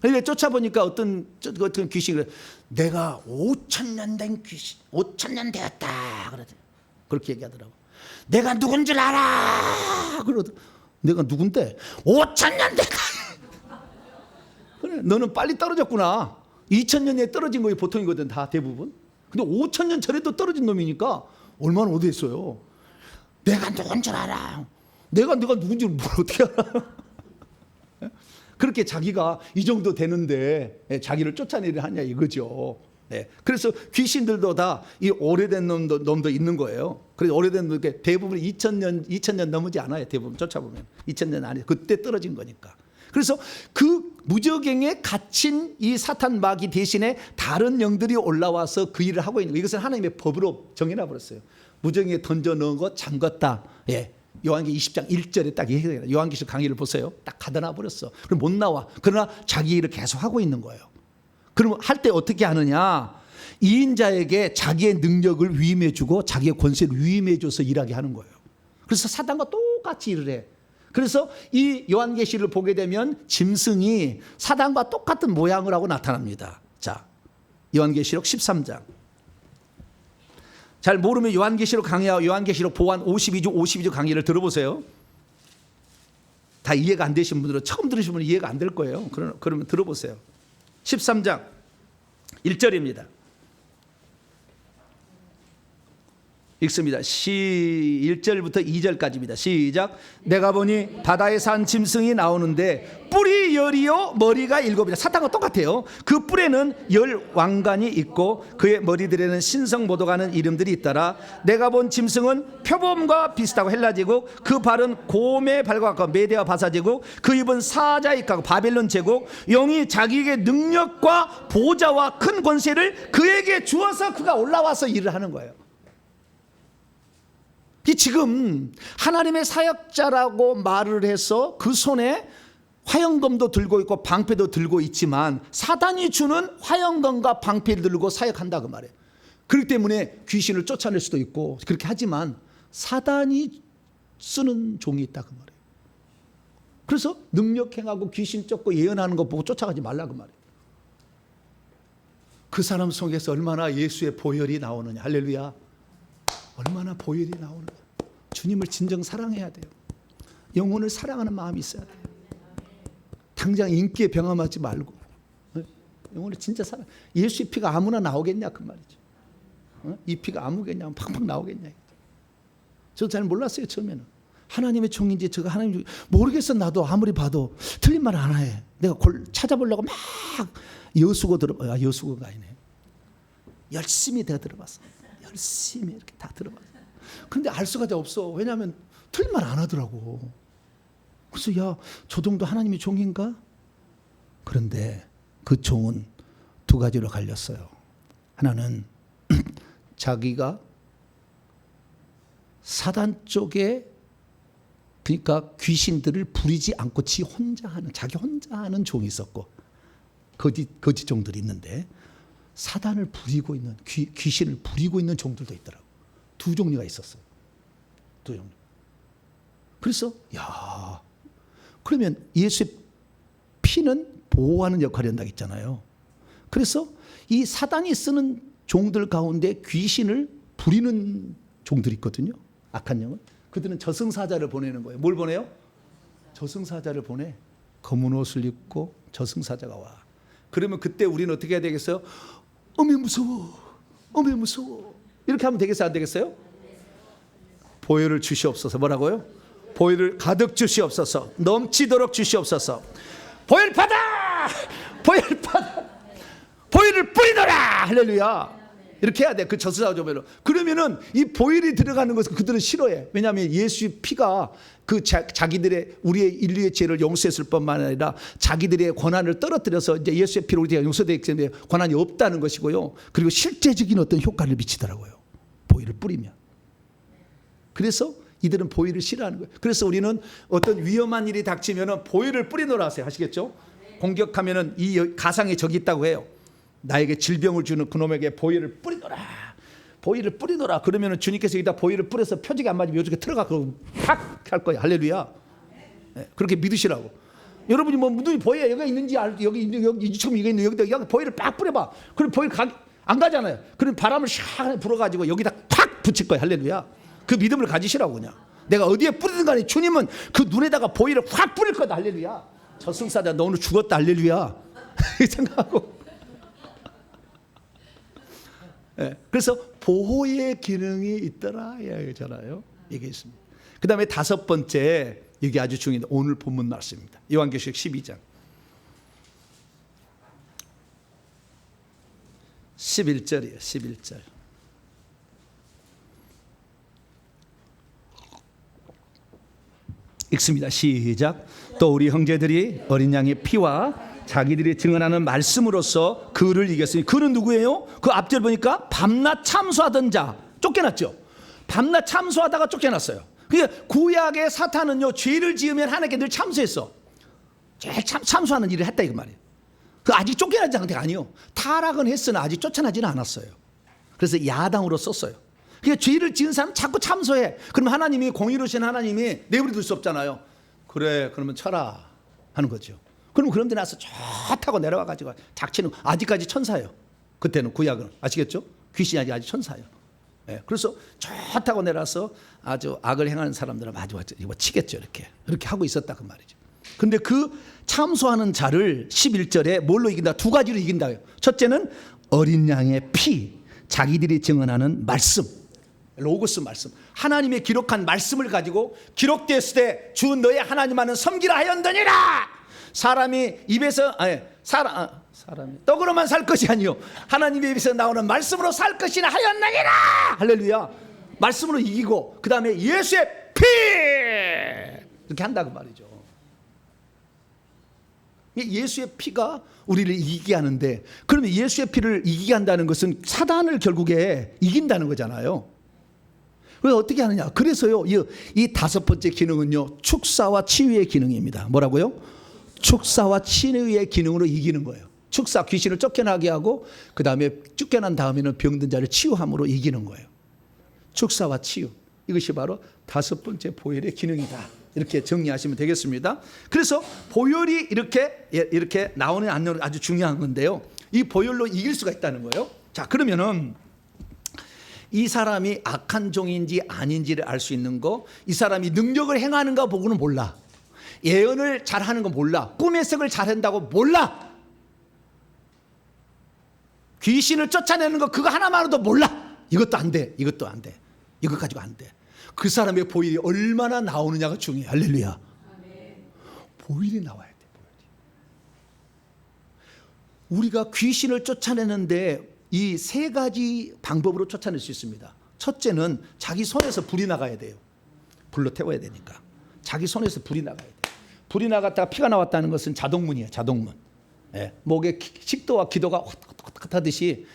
그런데 쫓아보니까 어떤 귀신이 그래, 내가 5,000년 된 귀신, 5,000년 되었다 그러더라고. 그렇게 얘기하더라고. 내가 누군 줄 알아 그러더라고. 내가 누군데? 5,000년 됐다. 그래, 너는 빨리 떨어졌구나. 2,000년에 떨어진 거이 보통이거든, 다 대부분. 근데 5,000년 전에도 떨어진 놈이니까 얼마나 오래됐어요. 내가 누군 줄 알아. 내가 누군지 뭘 어떻게 알아? 그렇게 자기가 이 정도 되는데 자기를 쫓아내려 하냐 이거죠. 네. 그래서 귀신들도 다 이 오래된 놈도 있는 거예요. 그래서 오래된 놈, 대부분 2,000년 넘지 않아요. 대부분 쫓아보면 2,000년 안에 그때 떨어진 거니까. 그래서 그 무적행에 갇힌 이 사탄 마귀 대신에 다른 영들이 올라와서 그 일을 하고 있는 거예요. 이것은 하나님의 법으로 정해놔 버렸어요. 무적행에 던져 넣은 거 잠갔다. 예. 요한계 20장 1절에 딱 얘기해요. 요한계시록 강의를 보세요. 딱 가둬놔 버렸어. 그럼 못 나와. 그러나 자기 일을 계속 하고 있는 거예요. 그러면 할 때 어떻게 하느냐? 이인자에게 자기의 능력을 위임해주고 자기의 권세를 위임해줘서 일하게 하는 거예요. 그래서 사단과 똑같이 일을 해. 그래서 이 요한계시를 보게 되면 짐승이 사단과 똑같은 모양을 하고 나타납니다. 자, 요한계시록 13장. 잘 모르면 요한계시록 강의와 요한계시록 보완 52주 강의를 들어보세요. 다 이해가 안 되신 분들은, 처음 들으신 분은 이해가 안 될 거예요. 그러면 들어보세요. 13장 1절입니다. 읽습니다. 1절부터 2절까지입니다. 시작. 내가 보니 바다에 산 짐승이 나오는데 뿔이 10이요 머리가 7이라. 사탄과 똑같아요. 그 뿔에는 10 왕관이 있고 그의 머리들에는 신성모독하는 이름들이 있더라. 내가 본 짐승은 표범과 비슷하고 헬라제국, 그 발은 곰의 발과 같고 메대와 바사제국, 그 입은 사자의 입하고 바벨론 제국, 영이 자기에게 능력과 보좌와 큰 권세를 그에게 주어서 그가 올라와서 일을 하는 거예요. 지금 하나님의 사역자라고 말을 해서 그 손에 화영검도 들고 있고 방패도 들고 있지만, 사단이 주는 화영검과 방패를 들고 사역한다 그 말이에요. 그렇기 때문에 귀신을 쫓아낼 수도 있고 그렇게 하지만 사단이 쓰는 종이 있다 그 말이에요. 그래서 능력 행하고 귀신 쫓고 예언하는 거 보고 쫓아가지 말라 그 말이에요. 그 사람 속에서 얼마나 예수의 보혈이 나오느냐. 할렐루야. 얼마나 보혈이 나오느냐. 주님을 진정 사랑해야 돼요. 영혼을 사랑하는 마음이 있어야 돼요. 당장 인기에 병함하지 말고 영혼을 진짜 사랑. 예수의 피가 아무나 나오겠냐 그 말이죠. 이 피가 아무겠냐 팍팍 나오겠냐. 저도 잘 몰랐어요 처음에는. 하나님의 종인지 제가 하나님 모르겠어. 나도 아무리 봐도 틀린 말 안 해. 내가 찾아보려고 막 여수고 여수고가 아니네. 열심히 내가 들어봤어. 열심히 이렇게 다 들어봤어. 근데 알 수가 없어. 왜냐하면 틀린 말 안 하더라고. 그래서 야, 저 정도 하나님의 종인가? 그런데 그 종은 두 가지로 갈렸어요. 하나는 자기가 사단 쪽에, 그러니까 귀신들을 부리지 않고 자기 혼자 하는 종이 있었고, 거짓 종들이 있는데 사단을 부리고 있는, 귀신을 부리고 있는 종들도 있더라고. 두 종류가 있었어요. 두 종류. 그래서 야, 그러면 예수의 피는 보호하는 역할을 한다고 했잖아요. 그래서 이 사단이 쓰는 종들 가운데 귀신을 부리는 종들이 있거든요. 악한 영은. 그들은 저승사자를 보내는 거예요. 뭘 보내요? 저승사자를 보내. 검은 옷을 입고 저승사자가 와. 그러면 그때 우리는 어떻게 해야 되겠어요? 어메 무서워. 어메 무서워. 이렇게 하면 되겠어요? 안 되겠어요? 보혈을 주시옵소서. 뭐라고요? 보혈을 가득 주시옵소서. 넘치도록 주시옵소서. 보혈 받아! 보혈 받아! 보혈을 뿌리노라! 할렐루야. 이렇게 해야 돼. 그 저승사자별로. 그러면은 이 보혈이 들어가는 것을 그들은 싫어해. 왜냐하면 예수의 피가 그 자기들의 우리의 인류의 죄를 용서했을 뿐만 아니라 자기들의 권한을 떨어뜨려서 이제 예수의 피로 우리가 용서되기 때문에 권한이 없다는 것이고요. 그리고 실제적인 어떤 효과를 미치더라고요. 보혈을 뿌리면. 그래서 이들은 보혈을 싫어하는 거예요. 그래서 우리는 어떤 위험한 일이 닥치면은 보혈을 뿌리노라 하세요. 하시겠죠? 공격하면은 이 가상의 적이 있다고 해요. 나에게 질병을 주는 그놈에게 보혈을 뿌리노라. 보혈을 뿌리노라. 그러면 주님께서 여기다 보혈을 뿌려서 표적이 안 맞으면 요쪽에 들어가 그러고 팍 할 거예요. 할렐루야. 네, 그렇게 믿으시라고. 여러분이 뭐 무덤이 보혈 여기가 있는지 여기 지금 이게 있는 여기다 여기 보혈을 팍 뿌려봐. 그럼 보혈 안 가잖아요. 그럼 바람을 샥 불어가지고 여기다 팍 붙일 거예요. 할렐루야. 그 믿음을 가지시라고 그냥. 내가 어디에 뿌리든 간에 주님은 그 눈에다가 보혈을 확 뿌릴 거다. 할렐루야. 저승사자 너 오늘 죽었다. 할렐루야. 생각하고. 네, 그래서 보호의 기능이 있더라 이야기잖아요. 이게 있습니다. 그 다음에 다섯 번째, 이게 아주 중요한 오늘 본문 말씀입니다. 요한계시록 12장 11절이에요. 11절. 읽습니다. 시작. 또 우리 형제들이 어린 양의 피와 자기들이 증언하는 말씀으로써 그를 이겼으니 그는 누구예요? 그 앞절 보니까 밤낮 참수하던 자. 쫓겨났죠. 밤낮 참수하다가 쫓겨났어요. 그러니까 구약의 사탄은요, 죄를 지으면 하나님께 늘 참수했어. 제일 참수하는 일을 했다 이거 말이에요. 그 아직 쫓겨나지 않은 게 아니요. 타락은 했으나 아직 쫓아나지는 않았어요. 그래서 야당으로 썼어요. 그러니까 죄를 지은 사람 자꾸 참소해. 그럼 하나님이 공의로우신 하나님이 내버려 둘 수 없잖아요. 그래 그러면 쳐라 하는 거죠. 그럼 그런 데 나서 좋다고 내려와가지고 닥치는 아직까지 천사예요. 그때는 구약은 아시겠죠? 귀신이 아직 천사예요. 네, 그래서 좋다고 내려와서 아주 악을 행하는 사람들은 마주 이거 치겠죠. 이렇게 하고 있었다 그 말이죠. 근데 그 참소하는 자를 11절에 뭘로 이긴다? 두 가지로 이긴다. 첫째는 어린 양의 피, 자기들이 증언하는 말씀, 로고스 말씀, 하나님의 기록한 말씀을 가지고 기록되었을 때 주 너의 하나님만은 섬기라 하였느니라. 사람이 입에서 사람이 떡으로만 살 것이 아니요 하나님의 입에서 나오는 말씀으로 살 것이라 하였느니라. 할렐루야. 말씀으로 이기고 그 다음에 예수의 피 이렇게 한다고 말이죠. 예수의 피가 우리를 이기게 하는데, 그러면 예수의 피를 이기게 한다는 것은 사단을 결국에 이긴다는 거잖아요. 왜 어떻게 하느냐? 그래서요, 이 다섯 번째 기능은요, 축사와 치유의 기능입니다. 뭐라고요? 축사와 치유의 기능으로 이기는 거예요. 축사, 귀신을 쫓겨나게 하고 그 다음에 쫓겨난 다음에는 병든 자를 치유함으로 이기는 거예요. 축사와 치유, 이것이 바로 다섯 번째 보혈의 기능이다. 이렇게 정리하시면 되겠습니다. 그래서 보혈이 이렇게 나오는 안 나오는 아주 중요한 건데요. 이 보혈로 이길 수가 있다는 거예요. 자, 그러면은 이 사람이 악한 종인지 아닌지를 알 수 있는 거, 이 사람이 능력을 행하는가 보고는 몰라. 예언을 잘하는 거 몰라. 꿈의 해석을 잘한다고 몰라. 귀신을 쫓아내는 거 그거 하나만으로도 몰라. 이것도 안 돼. 이것도 안 돼. 이것 가지고 안 돼. 그 사람의 보혈이 얼마나 나오느냐가 중요해. 할렐루야. 보혈이 나와야 돼. 보혈이. 우리가 귀신을 쫓아내는데 이 세 가지 방법으로 쫓아낼 수 있습니다. 첫째는 자기 손에서 불이 나가야 돼요. 불로 태워야 되니까. 자기 손에서 불이 나가야 돼요. 불이 나갔다가 피가 나왔다는 것은 자동문이에요. 자동문. 예, 목에 식도와 기도가 확 하듯이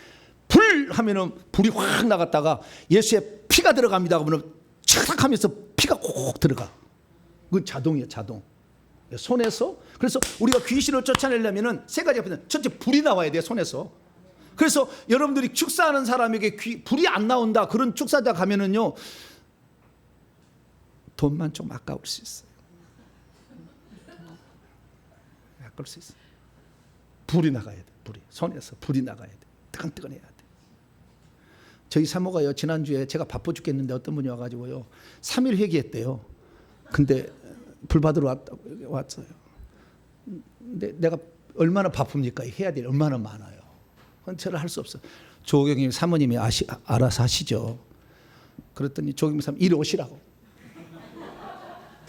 불 하면은 불이 확 나갔다가 예수의 피가 들어갑니다 하면 착 하면서 피가 콕 들어가. 그건 자동이에요. 자동. 손에서. 그래서 우리가 귀신을 쫓아내려면은 세 가지 앞에는 첫째 불이 나와야 돼요. 손에서. 그래서 여러분들이 축사하는 사람에게 불이 안 나온다 그런 축사자 가면은요, 돈만 좀 아까울 수 있어요. 아까울 수 있어요. 불이 나가야 돼. 불이 손에서 불이 나가야 돼. 뜨끈뜨끈해야 돼. 저희 사모가요, 지난주에 제가 바빠 죽겠는데 어떤 분이 와가지고요 3일 회개했대요. 근데 불 받으러 왔어요. 근데 내가 얼마나 바쁩니까? 해야 될 얼마나 많아요. 그건 저를 할 수 없어. 조경임 사모님이 알아서 하시죠. 그랬더니 조경임 사모님 이리 오시라고.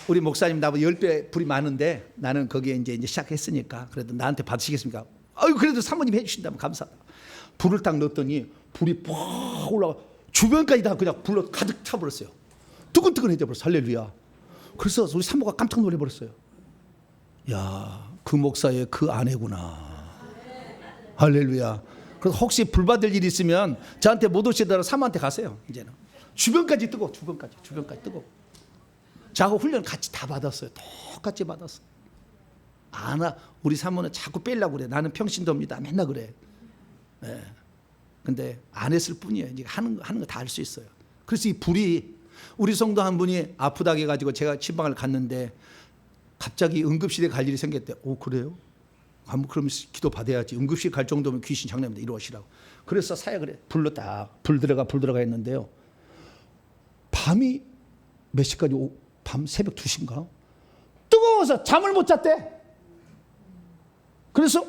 우리 목사님 나보다 10배 불이 많은데 나는 거기에 이제 시작했으니까 그래도 나한테 받으시겠습니까? 아유, 그래도 사모님 해주신다면 감사하다. 불을 딱 넣었더니 불이 팍 올라가 주변까지 다 그냥 불로 가득 차버렸어요. 뜨끈뜨끈해져 버렸어. 할렐루야. 그래서 우리 사모가 깜짝 놀래버렸어요. 야, 그 목사의 그 아내구나. 할렐루야. 그래서 혹시 불 받을 일 있으면 저한테 못 오시더라도 사모한테 가세요. 이제는 주변까지 뜨고 주변까지 뜨고. 자고 훈련 같이 다 받았어요. 똑같이 받았어. 우리 사모는 자꾸 빼려고 그래. 나는 평신도입니다. 맨날 그래. 네. 근데 안 했을 뿐이에요. 이제 하는 거 다 할 수 있어요. 그래서 이 불이 우리 성도 한 분이 아프다고 해가지고 제가 치방을 갔는데 갑자기 응급실에 갈 일이 생겼대. 오, 그래요? 그럼 기도 받아야지. 응급실 갈 정도면 귀신 장난입니다. 이리 오시라고. 그래서 사역을 해. 불 들어가 했는데요. 밤이 몇 시까지 밤 새벽 2시인가? 뜨거워서 잠을 못 잤대. 그래서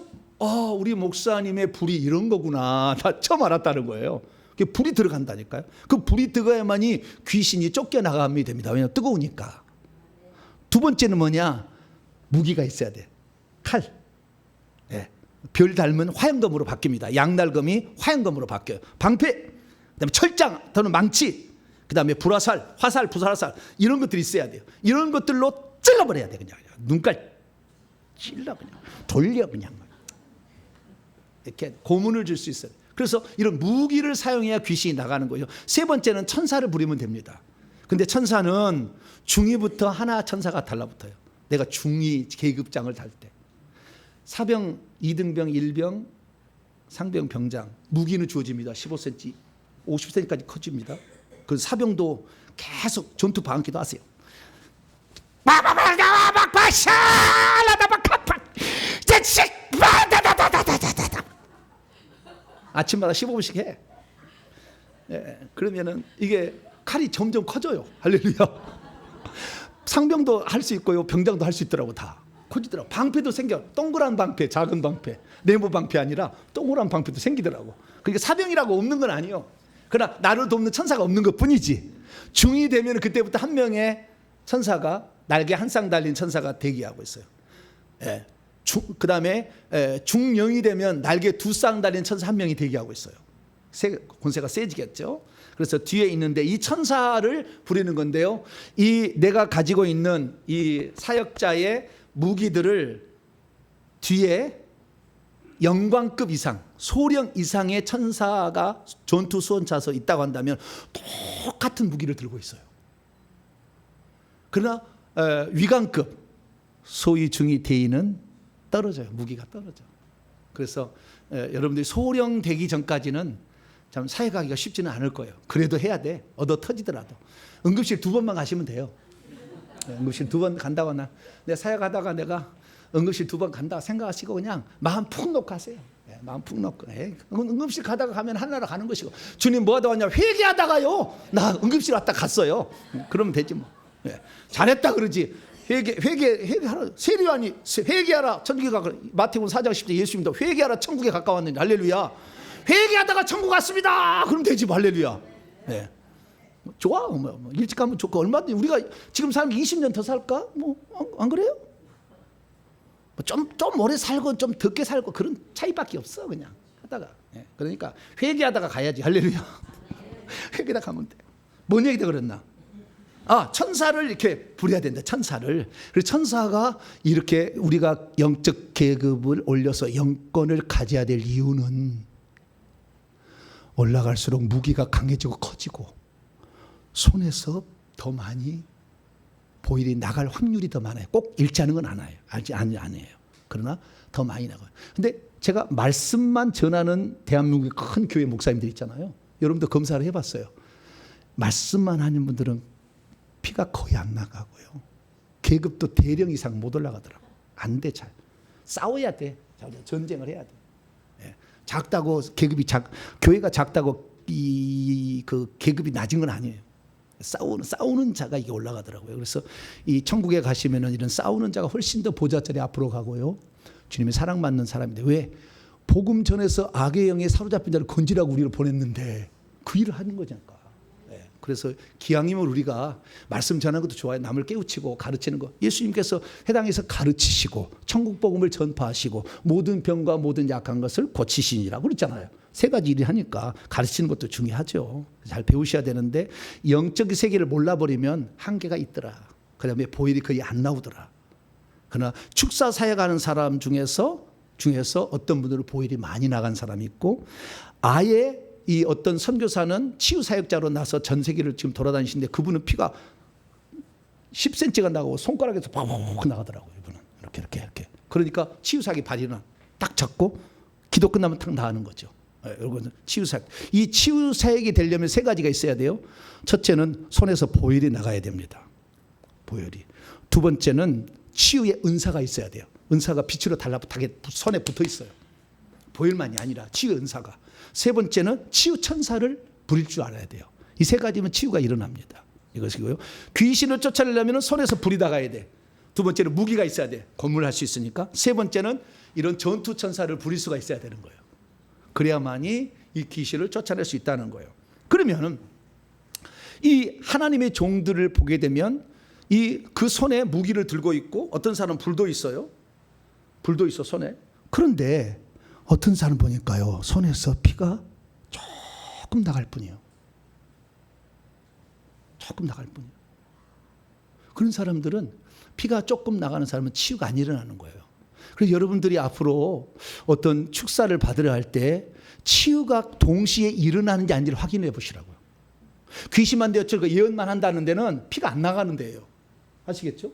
우리 목사님의 불이 이런 거구나. 다 처음 알았다는 거예요. 불이 들어간다니까요. 그 불이 들어가야만이 귀신이 쫓겨나감이 됩니다. 왜냐하면 뜨거우니까. 두 번째는 뭐냐? 무기가 있어야 돼. 칼. 네. 별 닮은 화양검으로 바뀝니다. 양날검이 화양검으로 바뀌어요. 방패, 그다음에 철장 또는 망치, 그다음에 불화살, 화살, 부사살 이런 것들이 있어야 돼요. 이런 것들로 찔러버려야 돼. 그냥 눈깔 찔러 그냥 돌려 그냥 이렇게 고문을 줄 수 있어요. 그래서 이런 무기를 사용해야 귀신이 나가는 거예요. 세 번째는 천사를 부리면 됩니다. 근데 천사는 중위부터 하나 천사가 달라붙어요. 내가 중위 계급장을 달 때 사병, 2등병, 1병, 상병, 병장 무기는 주어집니다. 15cm, 50cm까지 커집니다. 그 사병도 계속 전투 방기도 하세요. 아침마다 15분씩 해. 그러면은 이게 칼이 점점 커져요. 할렐루야. 상병도 할 수 있고요, 병장도 할 수 있더라고. 다 커지더라고. 방패도 생겨. 동그란 방패, 작은 방패, 네모 방패 아니라 동그란 방패도 생기더라고. 그러니까 사병이라고 없는 건 아니에요. 그러나 나를 돕는 천사가 없는 것뿐이지. 중이 되면 그때부터 한 명의 천사가, 날개 한 쌍 달린 천사가 대기하고 있어요. 그 다음에 중령이 되면 날개 두 쌍 달린 천사 한 명이 대기하고 있어요. 권세가 세지겠죠. 그래서 뒤에 있는데 이 천사를 부리는 건데요. 이 내가 가지고 있는 이 사역자의 무기들을 뒤에 영광급 이상, 소령 이상의 천사가 전투 수원차서 있다고 한다면 똑같은 무기를 들고 있어요. 그러나 위관급, 소위 중위 대위는 떨어져요. 무기가 떨어져. 그래서 여러분들이 소령 되기 전까지는 참 사역하기가 쉽지는 않을 거예요. 그래도 해야 돼. 얻어 터지더라도. 응급실 2번만 가시면 돼요. 응급실 2번 간다고 내가 사역하다가 내가 응급실 2번 간다 생각하시고 그냥 마음 푹 놓고 하세요. 마음 푹 놓고. 응급실 가다가 가면 하나로 가는 것이고, 주님 뭐 하다 왔냐? 회개하다가요. 나 응급실 왔다 갔어요. 그러면 되지 뭐. 잘했다 그러지. 회개하라. 세리와니 회개하라. 천국에 가까. 마태복음 4장 10절 예수님도 회개하라. 천국에 가까웠는데. 할렐루야. 회개하다가 천국 갔습니다. 그럼 되지 뭐. 할렐루야. 네. 좋아. 뭐 일찍 가면 좋고 얼마든지 우리가 지금 살면 20년 더 살까? 뭐 안 그래요? 좀 오래 살고 좀 적게 살고 그런 차이밖에 없어. 그냥 하다가. 그러니까 회개하다가 가야지. 할렐루야. 회개하다 가면 돼. 뭔 얘기다 그랬나? 천사를 이렇게 부려야 된다. 천사를. 그래서 천사가 이렇게 우리가 영적 계급을 올려서 영권을 가져야 될 이유는 올라갈수록 무기가 강해지고 커지고 손에서 더 많이 보일이 나갈 확률이 더 많아요. 꼭 일치하는 건 아니에요. 그러나 더 많이 나가요. 근데 제가 말씀만 전하는 대한민국의 큰 교회 목사님들 있잖아요. 여러분도 검사를 해봤어요. 말씀만 하는 분들은 피가 거의 안 나가고요. 계급도 대령 이상 못 올라가더라고. 안 돼. 잘 싸워야 돼. 자, 전쟁을 해야 돼. 예. 작다고 계급이 교회가 작다고 그 계급이 낮은 건 아니에요. 싸우는 자가 이게 올라가더라고요. 그래서 이 천국에 가시면은 이런 싸우는 자가 훨씬 더 보좌자리 앞으로 가고요. 주님의 사랑받는 사람인데 왜 복음 전에서 악의 영에 사로잡힌 자를 건지라고 우리를 보냈는데 그 일을 하는 거잖아. 그래서 기왕이면 우리가 말씀 전하는 것도 좋아요. 남을 깨우치고 가르치는 거. 예수님께서 해당에서 가르치시고 천국 복음을 전파하시고 모든 병과 모든 약한 것을 고치시니라고 그랬잖아요. 세 가지 일을 하니까 가르치는 것도 중요하죠. 잘 배우셔야 되는데 영적 세계를 몰라버리면 한계가 있더라. 그다음에 보혈이 거의 안 나오더라. 그러나 축사 사역하는 사람 중에서 어떤 분들은 보혈이 많이 나간 사람이 있고 아예 이 어떤 선교사는 치유 사역자로 나서 전 세계를 지금 돌아다니시는데 그분은 피가 10cm가 나가고 손가락에서 팍팍 나가더라고요. 이분은 이렇게. 그러니까 치유 사역이 발이나 딱 잡고 기도 끝나면 탁 나가는 거죠. 여러분 치유 사역. 이 치유 사역이 되려면 세 가지가 있어야 돼요. 첫째는 손에서 보혈이 나가야 됩니다. 보혈이. 두 번째는 치유의 은사가 있어야 돼요. 은사가 빛으로 달라붙게 손에 붙어 있어요. 보혈만이 아니라 치유의 은사가. 세 번째는 치유 천사를 부릴 줄 알아야 돼요. 이 세 가지면 치유가 일어납니다. 이것이고요. 귀신을 쫓아내려면 손에서 불이 나가야 돼. 두 번째는 무기가 있어야 돼. 건물할 수 있으니까. 세 번째는 이런 전투 천사를 부릴 수가 있어야 되는 거예요. 그래야만이 이 귀신을 쫓아낼 수 있다는 거예요. 그러면은 이 하나님의 종들을 보게 되면 그 손에 무기를 들고 있고 어떤 사람은 불도 있어요. 불도 있어 손에. 그런데 어떤 사람 보니까요. 손에서 피가 조금 나갈 뿐이에요. 조금 나갈 뿐이에요. 그런 사람들은 피가 조금 나가는 사람은 치유가 안 일어나는 거예요. 그래서 여러분들이 앞으로 어떤 축사를 받으려 할 때 치유가 동시에 일어나는지 아닌지를 확인해 보시라고요. 귀신만 되었죠. 예언만 한다는 데는 피가 안 나가는 데예요. 아시겠죠?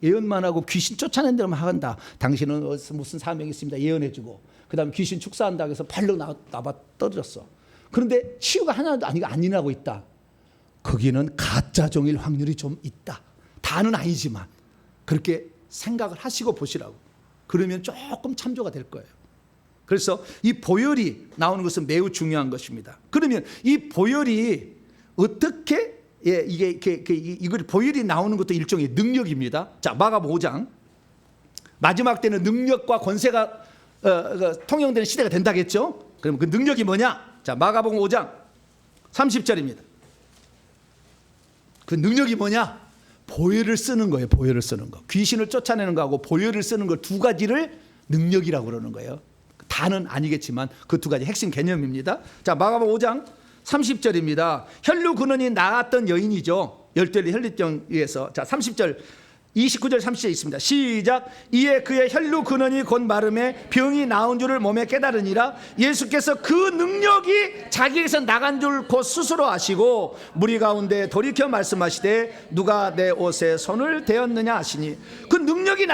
예언만 하고 귀신 쫓아낸 데만 한다. 당신은 무슨 사명이 있습니다. 예언해주고 그 다음에 귀신 축사한다고 해서 발로 나와 떨어졌어. 그런데 치유가 하나도 안 일어나고 있다. 거기는 가짜 종일 확률이 좀 있다. 다는 아니지만 그렇게 생각을 하시고 보시라고. 그러면 조금 참조가 될 거예요. 그래서 이 보혈이 나오는 것은 매우 중요한 것입니다. 그러면 이 보혈이 어떻게 이걸 보혈이 나오는 것도 일종의 능력입니다. 자, 마가복음 5장. 마지막 때는 능력과 권세가 통용되는 시대가 된다겠죠? 그럼 그 능력이 뭐냐? 자, 마가복음 5장 30절입니다. 그 능력이 뭐냐? 보혈을 쓰는 거예요. 보혈을 쓰는 거. 귀신을 쫓아내는 거하고 보혈을 쓰는 거 두 가지를 능력이라고 그러는 거예요. 다는 아니겠지만 그 두 가지 핵심 개념입니다. 자, 마가복음 5장 30절입니다. 혈루 근원이 나았던 여인이죠. 열대리 혈류병에서. 자, 30절 29절 30절 있습니다. 시작. 이에 그의 혈루 근원이 곧 마름에 병이 나은 줄을 몸에 깨달으니라. 예수께서 그 능력이 자기에게서 나간 줄 곧 스스로 아시고 무리 가운데 돌이켜 말씀하시되 누가 내 옷에 손을 대었느냐 하시니 그 능력이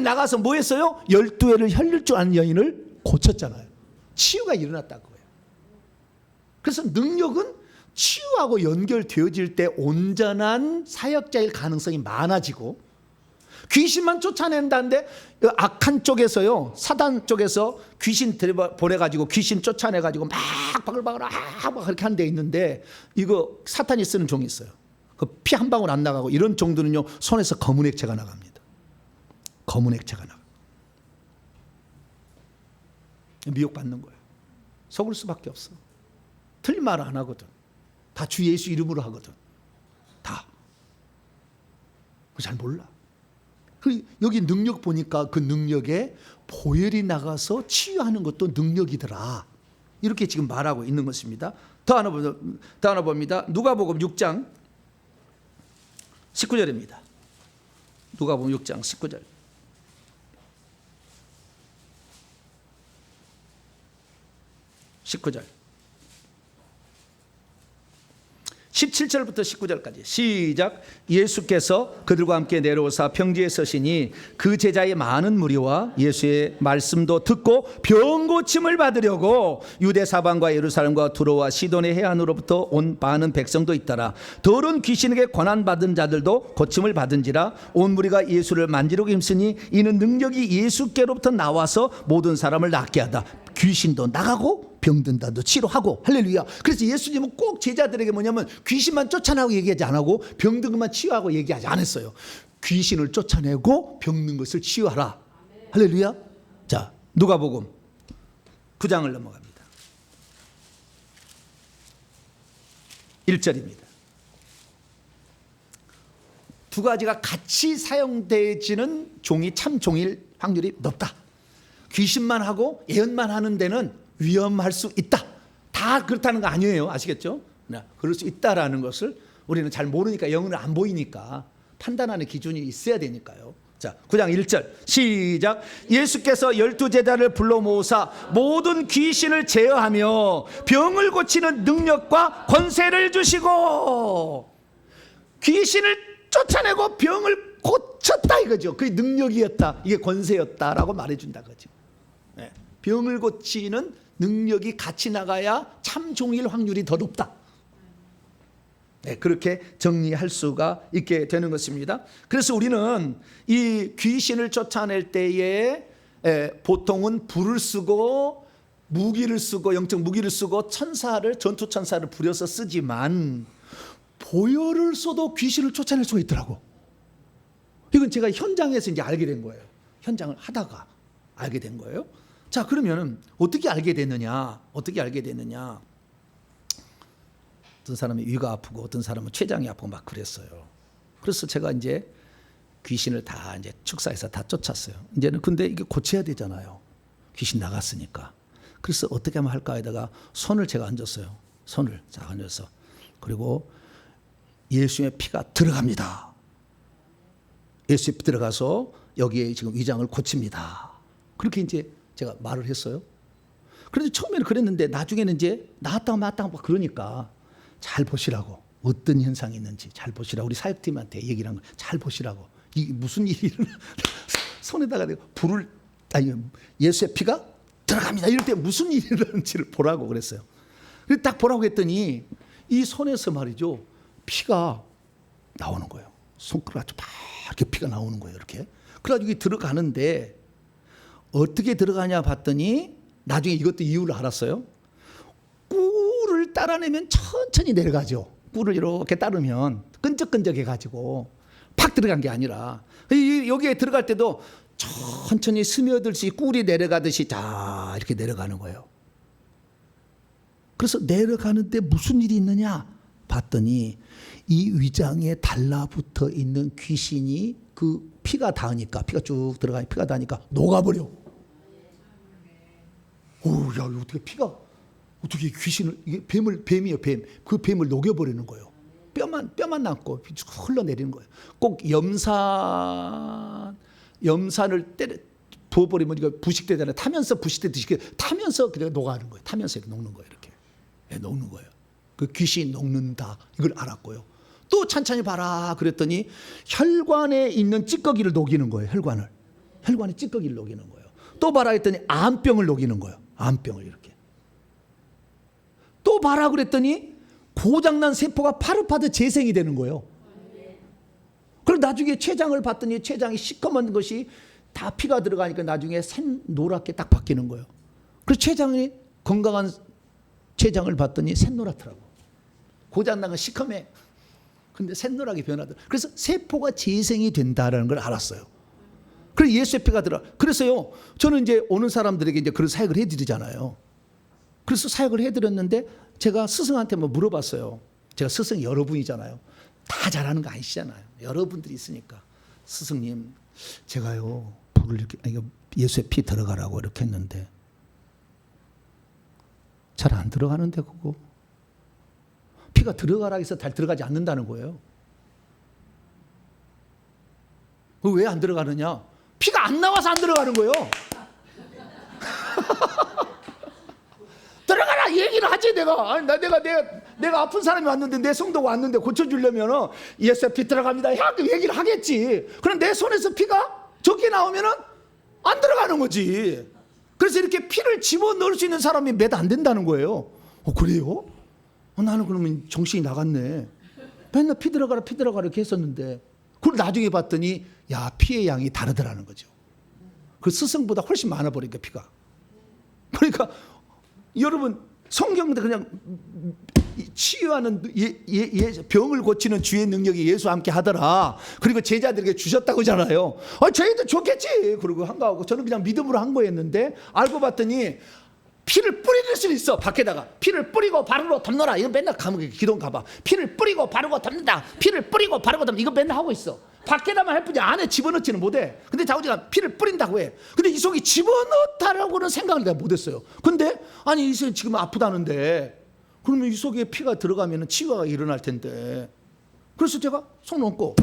나가서 뭐 했어요? 12회를 혈릴 줄 아는 여인을 고쳤잖아요. 치유가 일어났다고. 그래서 능력은 치유하고 연결되어질 때 온전한 사역자일 가능성이 많아지고 귀신만 쫓아낸다는데 악한 쪽에서요. 사단 쪽에서 귀신 보내가지고 귀신 쫓아내가지고 막 바글바글 막 그렇게 하는 데 있는데 이거 사탄이 쓰는 종이 있어요. 그 피 한 방울 안 나가고 이런 종들은요. 손에서 검은 액체가 나갑니다. 검은 액체가 나가. 미혹받는 거예요. 속을 수밖에 없어. 틀린 말을 안 하거든. 다 주 예수 이름으로 하거든. 다. 잘 몰라. 여기 능력 보니까 그 능력에 보혈이 나가서 치유하는 것도 능력이더라. 이렇게 지금 말하고 있는 것입니다. 더 하나 봅니다. 누가복음 6장 19절입니다. 누가복음 6장 19절. 17절부터 19절까지 시작. 예수께서 그들과 함께 내려오사 평지에 서시니 그 제자의 많은 무리와 예수의 말씀도 듣고 병 고침을 받으려고 유대 사방과 예루살렘과 두로와 시돈의 해안으로부터 온 많은 백성도 있더라. 더러운 귀신에게 권한 받은 자들도 고침을 받은지라. 온 무리가 예수를 만지려고 힘쓰니 이는 능력이 예수께로부터 나와서 모든 사람을 낫게 하다. 귀신도 나가고 병든 자도 치료하고. 할렐루야. 그래서 예수님은 꼭 제자들에게 뭐냐면 귀신만 쫓아내고 얘기하지 않고 병든 것만 치유하고 얘기하지 않았어요. 귀신을 쫓아내고 병든 것을 치유하라. 할렐루야. 자, 누가복음 9장을 넘어갑니다. 1절입니다. 두 가지가 같이 사용되지는 종이 참 종일 확률이 높다. 귀신만 하고 예언만 하는 데는 위험할 수 있다. 다 그렇다는 거 아니에요. 아시겠죠? 그럴 수 있다라는 것을 우리는 잘 모르니까, 영은 안 보이니까 판단하는 기준이 있어야 되니까요. 자, 9장 1절 시작. 예수께서 12제자를 불러 모으사 모든 귀신을 제어하며 병을 고치는 능력과 권세를 주시고. 귀신을 쫓아내고 병을 고쳤다 이거죠. 그게 능력이었다, 이게 권세였다라고 말해준다 거죠. 병을 고치는 능력이 같이 나가야 참 종일 확률이 더 높다. 그렇게 정리할 수가 있게 되는 것입니다. 그래서 우리는 이 귀신을 쫓아낼 때에 보통은 불을 쓰고 무기를 쓰고 영적 무기를 쓰고 천사를, 전투 천사를 부려서 쓰지만 보혈을 써도 귀신을 쫓아낼 수가 있더라고. 이건 제가 현장에서 이제 알게 된 거예요. 현장을 하다가 알게 된 거예요. 자, 그러면 어떻게 알게 됐느냐? 어떻게 알게 됐느냐? 어떤 사람이 위가 아프고 어떤 사람은 췌장이 아프고 막 그랬어요. 그래서 제가 이제 귀신을 다 이제 축사해서 다 쫓았어요. 이제는 근데 이게 고쳐야 되잖아요. 귀신 나갔으니까. 그래서 어떻게 하면 할까 하다가 손을 제가 얹었어요. 손을 자 얹어서, 그리고 예수의 피가 들어갑니다. 예수의 피 들어가서 여기에 지금 위장을 고칩니다. 그렇게 이제 제가 말을 했어요. 그런데 처음에는 그랬는데 나중에는 이제 나왔다가 맞다가 그러니까 잘 보시라고, 어떤 현상이 있는지 잘 보시라고 우리 사역팀한테 얘기를 한 거예요. 잘 보시라고. 이게 무슨 일이 일어나. 손에다가 불을, 아니 예수의 피가 들어갑니다. 이럴 때 무슨 일이 일어나는지를 보라고 그랬어요. 그래서 딱 보라고 했더니 이 손에서 말이죠, 피가 나오는 거예요. 손가락으로 막 이렇게 피가 나오는 거예요. 이렇게. 그래가지고 이게 들어가는데 어떻게 들어가냐 봤더니 나중에 이것도 이유를 알았어요. 꿀을 따라내면 천천히 내려가죠. 꿀을 이렇게 따르면 끈적끈적해가지고 팍 들어간 게 아니라 여기에 들어갈 때도 천천히 스며들듯이 꿀이 내려가듯이 다 이렇게 내려가는 거예요. 그래서 내려가는데 무슨 일이 있느냐 봤더니 이 위장에 달라붙어 있는 귀신이 그 피가 닿으니까, 피가 쭉 들어가니 피가 닿으니까 녹아버려. 오, 야, 어떻게 피가, 어떻게 귀신을, 이게 뱀이에요, 뱀. 그 뱀을 녹여버리는 거예요. 뼈만 남고 쭉 흘러내리는 거예요. 꼭 염산을 부어버리면 이거 부식되잖아요. 타면서 부식되듯이 타면서 그냥 녹아가는 거예요. 타면서 이렇게 녹는 거예요. 이렇게. 녹는 거예요. 그 귀신이 녹는다. 이걸 알았고요. 또 천천히 봐라 그랬더니 혈관에 있는 찌꺼기를 녹이는 거예요. 혈관에 찌꺼기를 녹이는 거예요. 또 봐라 했더니 암병을 녹이는 거예요. 암병을 이렇게. 또 봐라 그랬더니 고장난 세포가 파릇파릇 재생이 되는 거예요. 그리고 나중에 췌장을 봤더니 췌장이 시커먼 것이 다 피가 들어가니까 나중에 샛노랗게 딱 바뀌는 거예요. 그래서 췌장이, 건강한 췌장을 봤더니 샛노랗더라고. 고장난 건 시커매. 근데 샛노랗게 변하더라고. 그래서 세포가 재생이 된다라는 걸 알았어요. 그래서 예수의 피가 들어. 그래서요, 저는 이제 오는 사람들에게 이제 그런 사역을 해드리잖아요. 그래서 사역을 해드렸는데 제가 스승한테 뭐 물어봤어요. 제가 스승이 여러분이잖아요. 다 잘하는 거 아니시잖아요. 여러분들이 있으니까. 스승님, 제가요 불을 이렇게 예수의 피 들어가라고 이렇게 했는데 잘 안 들어가는데 그거 피가 들어가라 해서 잘 들어가지 않는다는 거예요. 왜 안 들어가느냐? 피가 안 나와서 안 들어가는 거예요. 들어가라 얘기를 하지 내가. 아니, 내가 내가 아픈 사람이 왔는데 내 성도가 왔는데 고쳐주려면 예수의 피 들어갑니다 얘기를 하겠지. 그럼 내 손에서 피가 적게 나오면 안 들어가는 거지. 그래서 이렇게 피를 집어넣을 수 있는 사람이 몇 안 된다는 거예요. 그래요? 나는 그러면 정신이 나갔네. 맨날 피 들어가라 이렇게 했었는데, 그걸 나중에 봤더니 야, 피의 양이 다르더라는 거죠. 그 스승보다 훨씬 많아 버리니까 피가. 그러니까 여러분, 성경도 그냥 치유하는 병을 고치는 주의 능력이 예수와 함께 하더라. 그리고 제자들에게 주셨다고 하잖아요. 저희도 좋겠지. 그리고 한가하고 저는 그냥 믿음으로 한 거였는데, 알고 봤더니 피를 뿌릴 수 있어. 밖에다가 피를 뿌리고 바르고 덮너라. 이거 맨날 감옥에 기도 가봐. 피를 뿌리고 바르고 덮는다. 피를 뿌리고 바르고 덮는다. 이거 맨날 하고 있어. 밖에다만 할 뿐이 안에 집어넣지는 못해. 근데 자우지가 피를 뿌린다고 해. 근데 이 속에 집어넣다라고는 생각을 내가 못했어요. 근데 아니 이 속에 지금 아프다는데, 그러면 이 속에 피가 들어가면 치유가 일어날 텐데. 그래서 제가 손 얹고,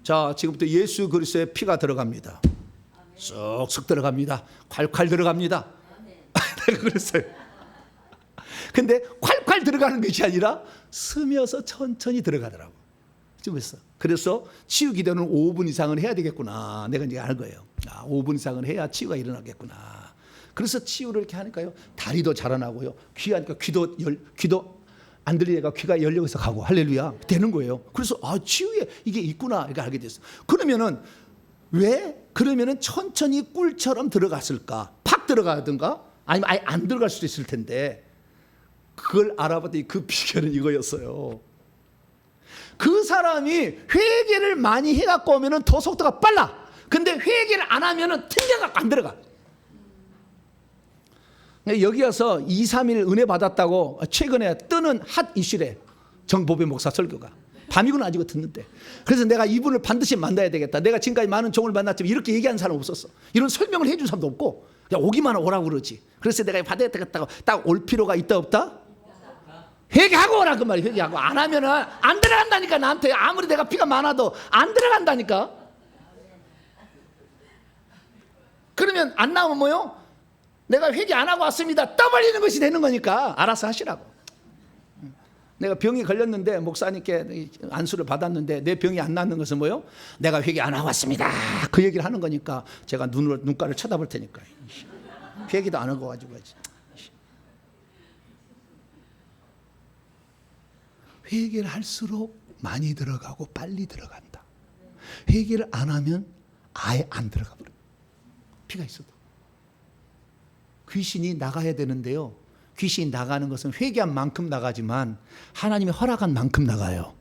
자, 지금부터 예수 그리스도의 피가 들어갑니다. 쏙쏙 들어갑니다. 콸콸 들어갑니다. 내가 그랬어요. 근데 콸콸 들어가는 것이 아니라 스며서 천천히 들어가더라고. 그래서 치유 기도는 5분 이상은 해야 되겠구나. 내가 이제 알 거예요. 5분 이상은 해야 치유가 일어나겠구나. 그래서 치유를 이렇게 하니까요, 다리도 자라나고요, 귀하니까 귀도 안 들리니까 귀가 열려서 가고, 할렐루야 되는 거예요. 그래서 치유에 이게 있구나 이렇게 알게 됐어요. 그러면은 그러면은 천천히 꿀처럼 들어갔을까? 팍 들어가든가 아니면 아예 안 들어갈 수도 있을 텐데, 그걸 알아봤더니 그 비결은 이거였어요. 그 사람이 회개를 많이 해갖고 오면은 더 속도가 빨라. 근데 회개를 안 하면은 튕겨갖고 안 들어가. 여기 와서 2, 3일 은혜 받았다고 최근에 뜨는 핫 이슈래. 정보배 목사 설교가. 밤이고 낮이고 듣는데. 그래서 내가 이분을 반드시 만나야 되겠다. 내가 지금까지 많은 종을 만났지만 이렇게 얘기하는 사람 없었어. 이런 설명을 해준 사람도 없고, 야, 오기만 오라고 그러지. 그래서 내가 받아야 되겠다고 딱 올 필요가 있다 없다? 회개하고 오라 그 말이야. 회개하고 안 하면은 안 들어간다니까. 나한테 아무리 내가 피가 많아도 안 들어간다니까. 그러면 안 나오면 뭐요? 내가 회개 안 하고 왔습니다 떠벌리는 것이 되는 거니까 알아서 하시라고. 내가 병이 걸렸는데 목사님께 안수를 받았는데 내 병이 안 낫는 것은 뭐요? 내가 회개 안 하고 왔습니다 그 얘기를 하는 거니까 제가 눈가를 쳐다볼 테니까. 회개도 안 하고 가지고 가지. 회개를 할수록 많이 들어가고 빨리 들어간다. 회개를 안 하면 아예 안 들어가 버려. 피가 있어도. 귀신이 나가야 되는데요, 귀신이 나가는 것은 회개한 만큼 나가지만 하나님이 허락한 만큼 나가요.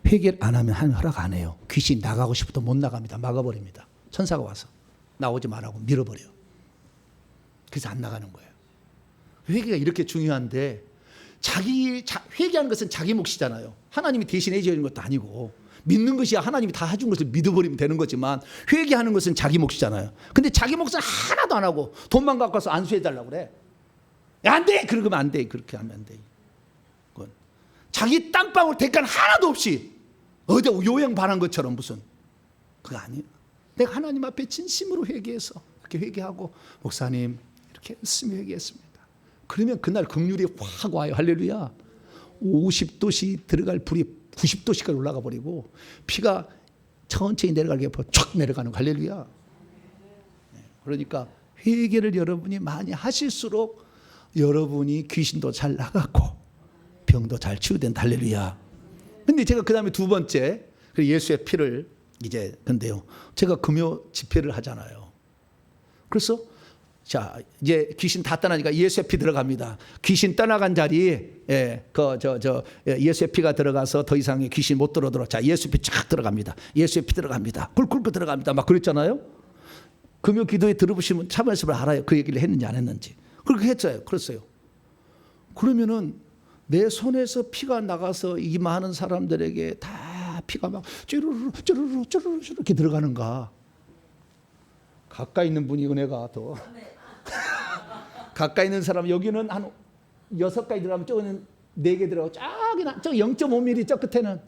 회개를 안 하면 하나님 허락 안 해요. 귀신이 나가고 싶어도 못 나갑니다. 막아버립니다. 천사가 와서 나오지 말라고 밀어버려요. 그래서 안 나가는 거예요. 회개가 이렇게 중요한데, 회개하는 것은 자기 몫이잖아요. 하나님이 대신 해주는 것도 아니고, 믿는 것이 하나님이 다 해준 것을 믿어버리면 되는 거지만, 회개하는 것은 자기 몫이잖아요. 근데 자기 몫은 하나도 안 하고 돈만 갖고 와서 안수해달라고 그래. 야, 안 돼! 그러면 안 돼. 그렇게 하면 안 돼. 그건 자기 땀방울 대가는 하나도 없이 어디 요양 반한 것처럼 무슨, 그거 아니에요. 내가 하나님 앞에 진심으로 회개해서 이렇게 회개하고, 목사님 이렇게 열심히 회개했습니다. 그러면 그날 긍휼이 확 와요. 할렐루야. 50도씩 들어갈 불이 90도씩까지 올라가 버리고 피가 천천히 내려가게 촥 내려가는 거. 할렐루야. 그러니까 회개를 여러분이 많이 하실수록 여러분이 귀신도 잘 나가고 병도 잘 치유된다. 할렐루야. 근데 제가 그 다음에 두 번째, 예수의 피를 이제, 근데요, 제가 금요 집회를 하잖아요. 그래서 자, 이제 귀신 다 떠나니까 예수의 피 들어갑니다. 귀신 떠나간 자리에 예수의 피가 들어가서 더 이상 귀신 못 들어오도록, 자, 예수의 피 쫙 들어갑니다. 예수의 피 들어갑니다. 꿀꿀 들어갑니다. 막 그랬잖아요. 금요 기도에 들어보시면 참말씀을 알아요. 그 얘기를 했는지 안 했는지. 그렇게 했어요. 그랬어요. 그러면은 내 손에서 피가 나가서 이 많은 사람들에게 다 피가 막 쭈루루 이렇게 들어가는가. 가까이 있는 분이 은혜가 더 가까이 있는 사람, 여기는 한 6가지 들어가면 저기는 4개 들어가고 저기는 저 0.5mm 저 끝에는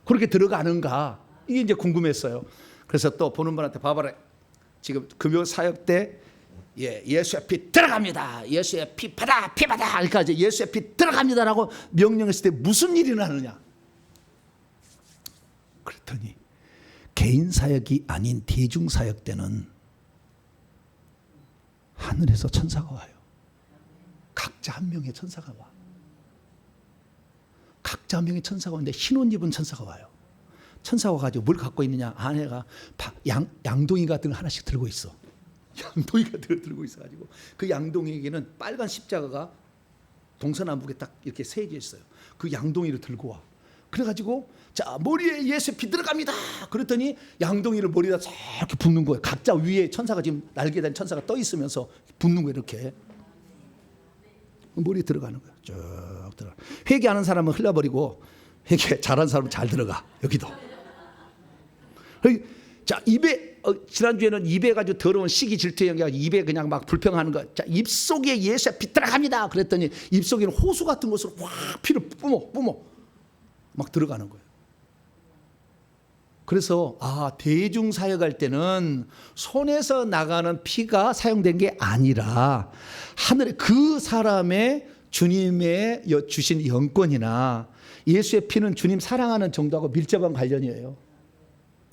그렇게 들어가는가, 이게 이제 궁금했어요. 그래서 또 보는 분한테 봐봐라, 지금 금요 사역 때 예수의 피 들어갑니다. 예수의 피 받아, 피 받아. 그러니까 이제 예수의 피 들어갑니다라고 명령했을 때 무슨 일이 나느냐? 그랬더니 개인 사역이 아닌 대중 사역 때는 하늘에서 천사가 와요. 각자 한 명의 천사가 와. 각자 한 명의 천사가 오는데 흰 옷 입은 천사가 와요. 천사가 가지고 뭘 갖고 있느냐? 아내가 양동이 같은 걸 하나씩 들고 있어. 양동이 같은 걸 들고 있어가지고 그 양동이에게는 빨간 십자가가 동서남북에 딱 이렇게 새겨져 있어요. 그 양동이를 들고 와. 그래가지고 자, 머리에 예수의 피 들어갑니다. 그랬더니 양동이를 머리에다 이렇게 붓는 거예요. 각자 위에 천사가 지금 날개 단 천사가 떠 있으면서 붓는 거예요. 이렇게 머리에 들어가는 거예요. 쭉 들어가. 회개하는 사람은 흘려버리고 회개 잘하는 사람은 잘 들어가. 여기도. 자, 입에 지난주에는 입에 가지고 더러운 시기 질투의 영향 입에 그냥 막 불평하는 거. 자, 입속에 예수의 피 들어갑니다. 그랬더니 입속에는 호수 같은 것으로 확 피를 뿜어 막 들어가는 거예요. 그래서 대중 사역할 때는 손에서 나가는 피가 사용된 게 아니라 하늘에 그 사람의 주님의 주신 영권이나 예수의 피는 주님 사랑하는 정도하고 밀접한 관련이에요.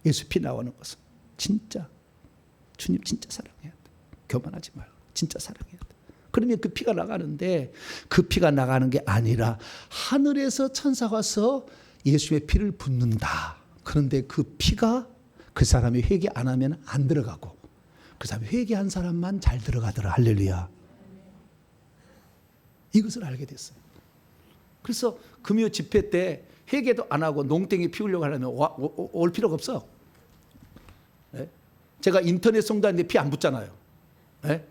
예수 피 나오는 것은 진짜 주님 진짜 사랑해야 돼. 교만하지 말고 진짜 사랑해야 돼. 그러면 그 피가 나가는데 그 피가 나가는 게 아니라 하늘에서 천사가 와서 예수의 피를 붓는다. 그런데 그 피가 그 사람이 회개 안 하면 안 들어가고 그 사람이 회개한 사람만 잘 들어가더라. 할렐루야. 이것을 알게 됐어요. 그래서 금요 집회 때 회개도 안 하고 농땡이 피우려고 하려면 올 필요가 없어. 네? 제가 인터넷 송도하는데 피 안 붙잖아요. 네?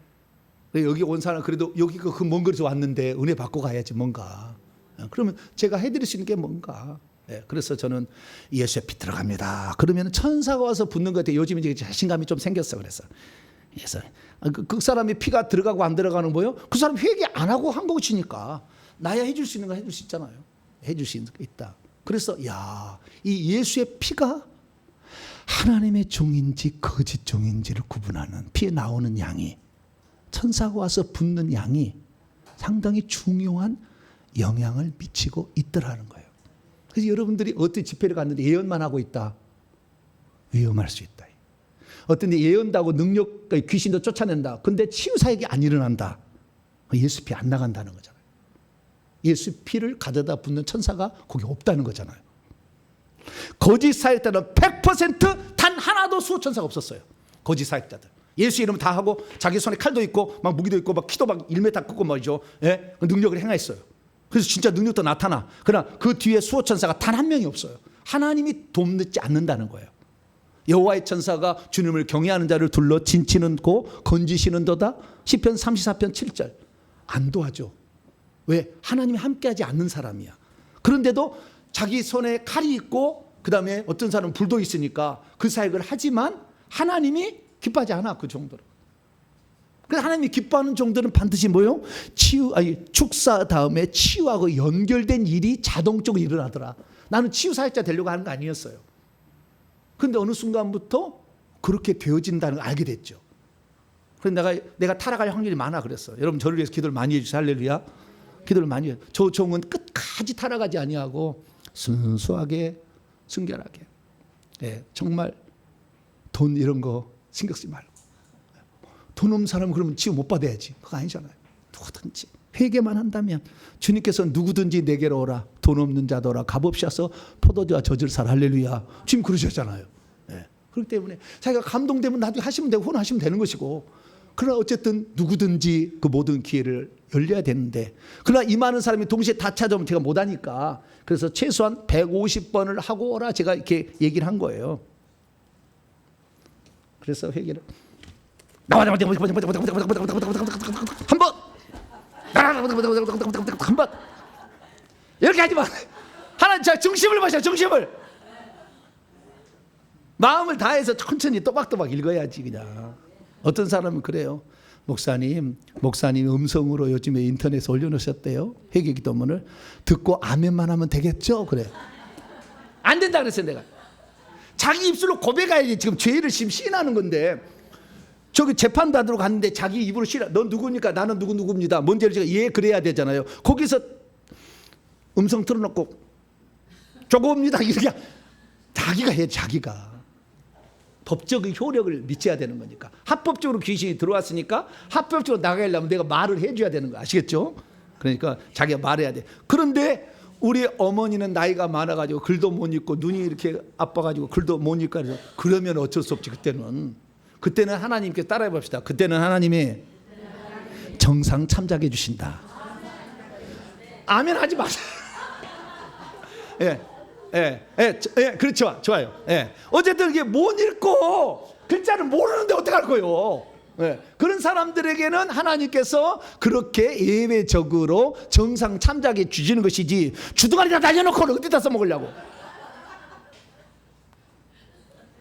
여기 온 사람 그래도 여기 그 먼 거리에서 왔는데 은혜 받고 가야지 뭔가. 그러면 제가 해드릴 수 있는 게 뭔가. 네, 그래서 저는 예수의 피 들어갑니다. 그러면 천사가 와서 붙는 것 같아요. 요즘 이제 자신감이 좀 생겼어. 그래서 그 사람이 피가 들어가고 안 들어가는 거예요. 그 사람 회개 안 하고 한 것이니까 나야 해줄 수 있는 거 해줄 수 있잖아요. 해줄 수 있는 게 있다. 그래서 이 예수의 피가 하나님의 종인지 거짓 종인지를 구분하는 피에 나오는 양이 천사가 와서 붙는 양이 상당히 중요한 영향을 미치고 있더라는 거예요. 그래서 여러분들이 어떤 집회를 갔는데 예언만 하고 있다. 위험할 수 있다. 어떤 데 예언다고 능력, 귀신도 쫓아낸다. 근데 치유 사역이 안 일어난다. 예수 피 안 나간다는 거잖아요. 예수 피를 가져다 붓는 천사가 거기 없다는 거잖아요. 거짓 사역자는 100% 단 하나도 수호 천사가 없었어요. 거짓 사역자들. 예수 이름 다 하고 자기 손에 칼도 있고 막 무기도 있고 막 키도 막 1m 끄고 말이죠. 예? 능력을 행했어요. 그래서 진짜 능력도 나타나. 그러나 그 뒤에 수호 천사가 단 한 명이 없어요. 하나님이 돕지 않는다는 거예요. 여호와의 천사가 주님을 경외하는 자를 둘러 진치는고 건지시는도다. 시편 34편 7절. 안 도와줘. 왜? 하나님이 함께하지 않는 사람이야. 그런데도 자기 손에 칼이 있고 그다음에 어떤 사람은 불도 있으니까 그 사역을 하지만 하나님이 기뻐하지 않아. 그 정도로. 그래서 하나님이 기뻐하는 정도는 반드시 뭐요? 축사 다음에 치유하고 연결된 일이 자동적으로 일어나더라. 나는 치유 사역자 되려고 하는 거 아니었어요. 그런데 어느 순간부터 그렇게 되어진다는 걸 알게 됐죠. 그래서 내가 타락할 확률이 많아 그랬어. 여러분 저를 위해서 기도를 많이 해주세요. 할렐루야. 기도를 많이 해요. 저 종은 끝까지 타락하지 아니하고 순수하게 순결하게. 네, 정말 돈 이런 거 신경 쓰지 말고. 돈 없는 사람은 그러면 치유 못 받아야지. 그거 아니잖아요. 누구든지 회개만 한다면 주님께서 누구든지 내게로 오라. 돈 없는 자도 오라. 값없이 와서 포도주와 젖을 사라. 할렐루야. 지금 그러셨잖아요. 네. 그렇기 때문에 자기가 감동되면 나중에 하시면 되고 후원하시면 되는 것이고 그러나 어쨌든 누구든지 그 모든 기회를 열려야 되는데 그러나 이 많은 사람이 동시에 다 찾아오면 제가 못하니까 그래서 최소한 150번을 하고 오라 제가 이렇게 얘기를 한 거예요. 그래서 회개를 한 번 이렇게 하지 마. 하나님 자 중심을 마셔. 중심을 마음을 다해서 천천히 또박또박 읽어야지. 그냥 어떤 사람은 그래요. 목사님 음성으로 요즘에 인터넷에 올려놓으셨대요. 회개기도문을 듣고 아멘만 하면 되겠죠? 그래. 안 된다 그랬어요. 내가 자기 입술로 고백해야지. 지금 죄를 지금 시인하는 건데 저기 재판 받으러 갔는데 자기 입으로 싫어. 넌 누구니까? 나는 누구입니다. 뭔지 제가 예 그래야 되잖아요. 거기서 음성 틀어놓고 저거입니다. 이렇게 자기가 해. 자기가 법적인 효력을 미쳐야 되는 거니까. 합법적으로 귀신이 들어왔으니까 합법적으로 나가려면 내가 말을 해줘야 되는 거 아시겠죠? 그러니까 자기가 말해야 돼. 그런데 우리 어머니는 나이가 많아가지고 글도 못 읽고 눈이 이렇게 아파가지고 글도 못 읽고 그래서 그러면 어쩔 수 없지. 그때는 하나님께 따라해 봅시다. 그때는 하나님이 정상 참작해 주신다. 아멘 하지 마세요. 그렇죠. 좋아요. 어쨌든 이게 못 읽고 글자를 모르는데 어떡할 거예요. 그런 사람들에게는 하나님께서 그렇게 예외적으로 정상 참작해 주시는 것이지 주둥아리다 날려놓고 어디다 써먹으려고.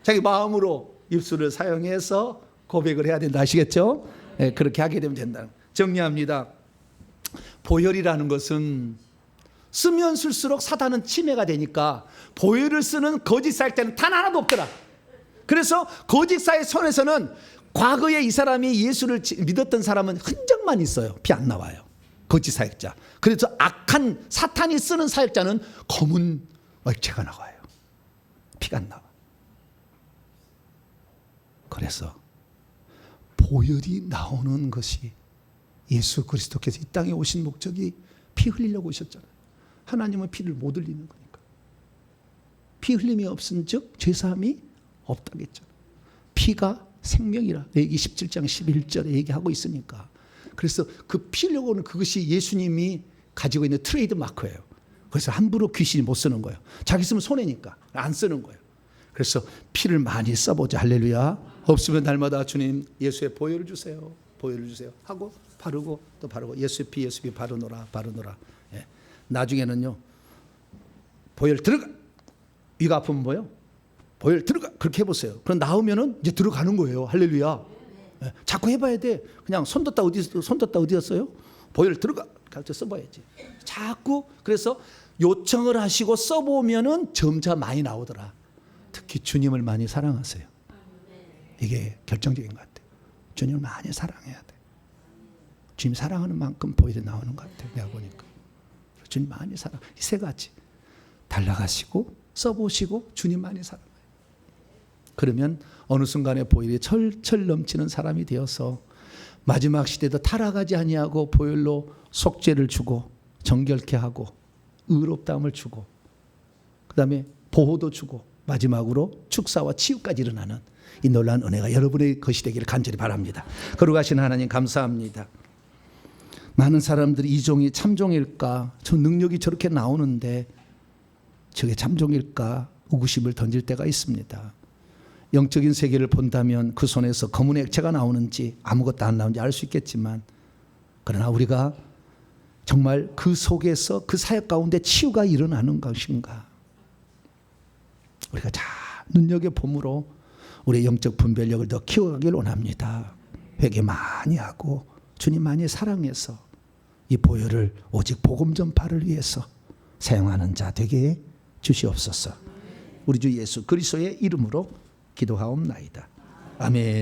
자기 마음으로 입술을 사용해서 고백을 해야 된다. 아시겠죠? 그렇게 하게 되면 된다. 정리합니다. 보혈이라는 것은 쓰면 쓸수록 사단은 침해가 되니까 보혈을 쓰는 거짓 사역자는 단 하나도 없더라. 그래서 거짓 사역 손에서는 과거에 이 사람이 예수를 믿었던 사람은 흔적만 있어요. 피 안 나와요. 거짓 사역자. 그래서 악한 사탄이 쓰는 사역자는 검은 액체가 나와요. 피가 안 나와. 그래서 보혈이 나오는 것이 예수 그리스도께서 이 땅에 오신 목적이 피 흘리려고 오셨잖아요. 하나님은 피를 못 흘리는 거니까. 피 흘림이 없은 즉 죄사함이 없다겠죠. 피가 생명이라 레위기 17장 11절에 얘기하고 있으니까. 그래서 그 피 흘려고 하는 그것이 예수님이 가지고 있는 트레이드 마크예요. 그래서 함부로 귀신이 못 쓰는 거예요. 자기 쓰면 손해니까 안 쓰는 거예요. 그래서 피를 많이 써보자. 할렐루야. 없으면 날마다 주님 예수의 보혈을 주세요. 보혈을 주세요. 하고 바르고 또 바르고 예수의 피 바르노라. 나중에는요. 보혈 들어가. 위가 아프면 뭐요? 보혈 들어가. 그렇게 해보세요. 그럼 나오면은 이제 들어가는 거예요. 할렐루야. 자꾸 해봐야 돼. 그냥 손 뒀다 어디였어요? 보혈 들어가. 가르쳐 써봐야지. 자꾸 그래서 요청을 하시고 써보면은 점차 많이 나오더라. 특히 주님을 많이 사랑하세요. 이게 결정적인 것 같아요. 주님을 많이 사랑해야 돼. 주님 사랑하는 만큼 보혈이 나오는 것 같아요. 내가 보니까. 주님 많이 사랑. 이 세 가지 달라가시고 써보시고 주님 많이 사랑해요. 그러면 어느 순간에 보혈이 철철 넘치는 사람이 되어서 마지막 시대도 타락하지 아니하고 보혈로 속죄를 주고 정결케 하고 의롭다함을 주고 그다음에 보호도 주고 마지막으로 축사와 치유까지 일어나는 이 놀라운 은혜가 여러분의 것이 되기를 간절히 바랍니다. 거룩하신 하나님 감사합니다. 많은 사람들이 이 종이 참종일까? 저 능력이 저렇게 나오는데 저게 참종일까? 의구심을 던질 때가 있습니다. 영적인 세계를 본다면 그 손에서 검은 액체가 나오는지 아무것도 안 나오는지 알 수 있겠지만 그러나 우리가 정말 그 속에서 그 사역 가운데 치유가 일어나는 것인가? 우리가 잘 눈여겨봄으로 우리의 영적 분별력을 더 키워가길 원합니다. 회개 많이 하고 주님 많이 사랑해서 이 보혈을 오직 복음 전파를 위해서 사용하는 자 되게 주시옵소서. 우리 주 예수 그리스도의 이름으로 기도하옵나이다. 아멘.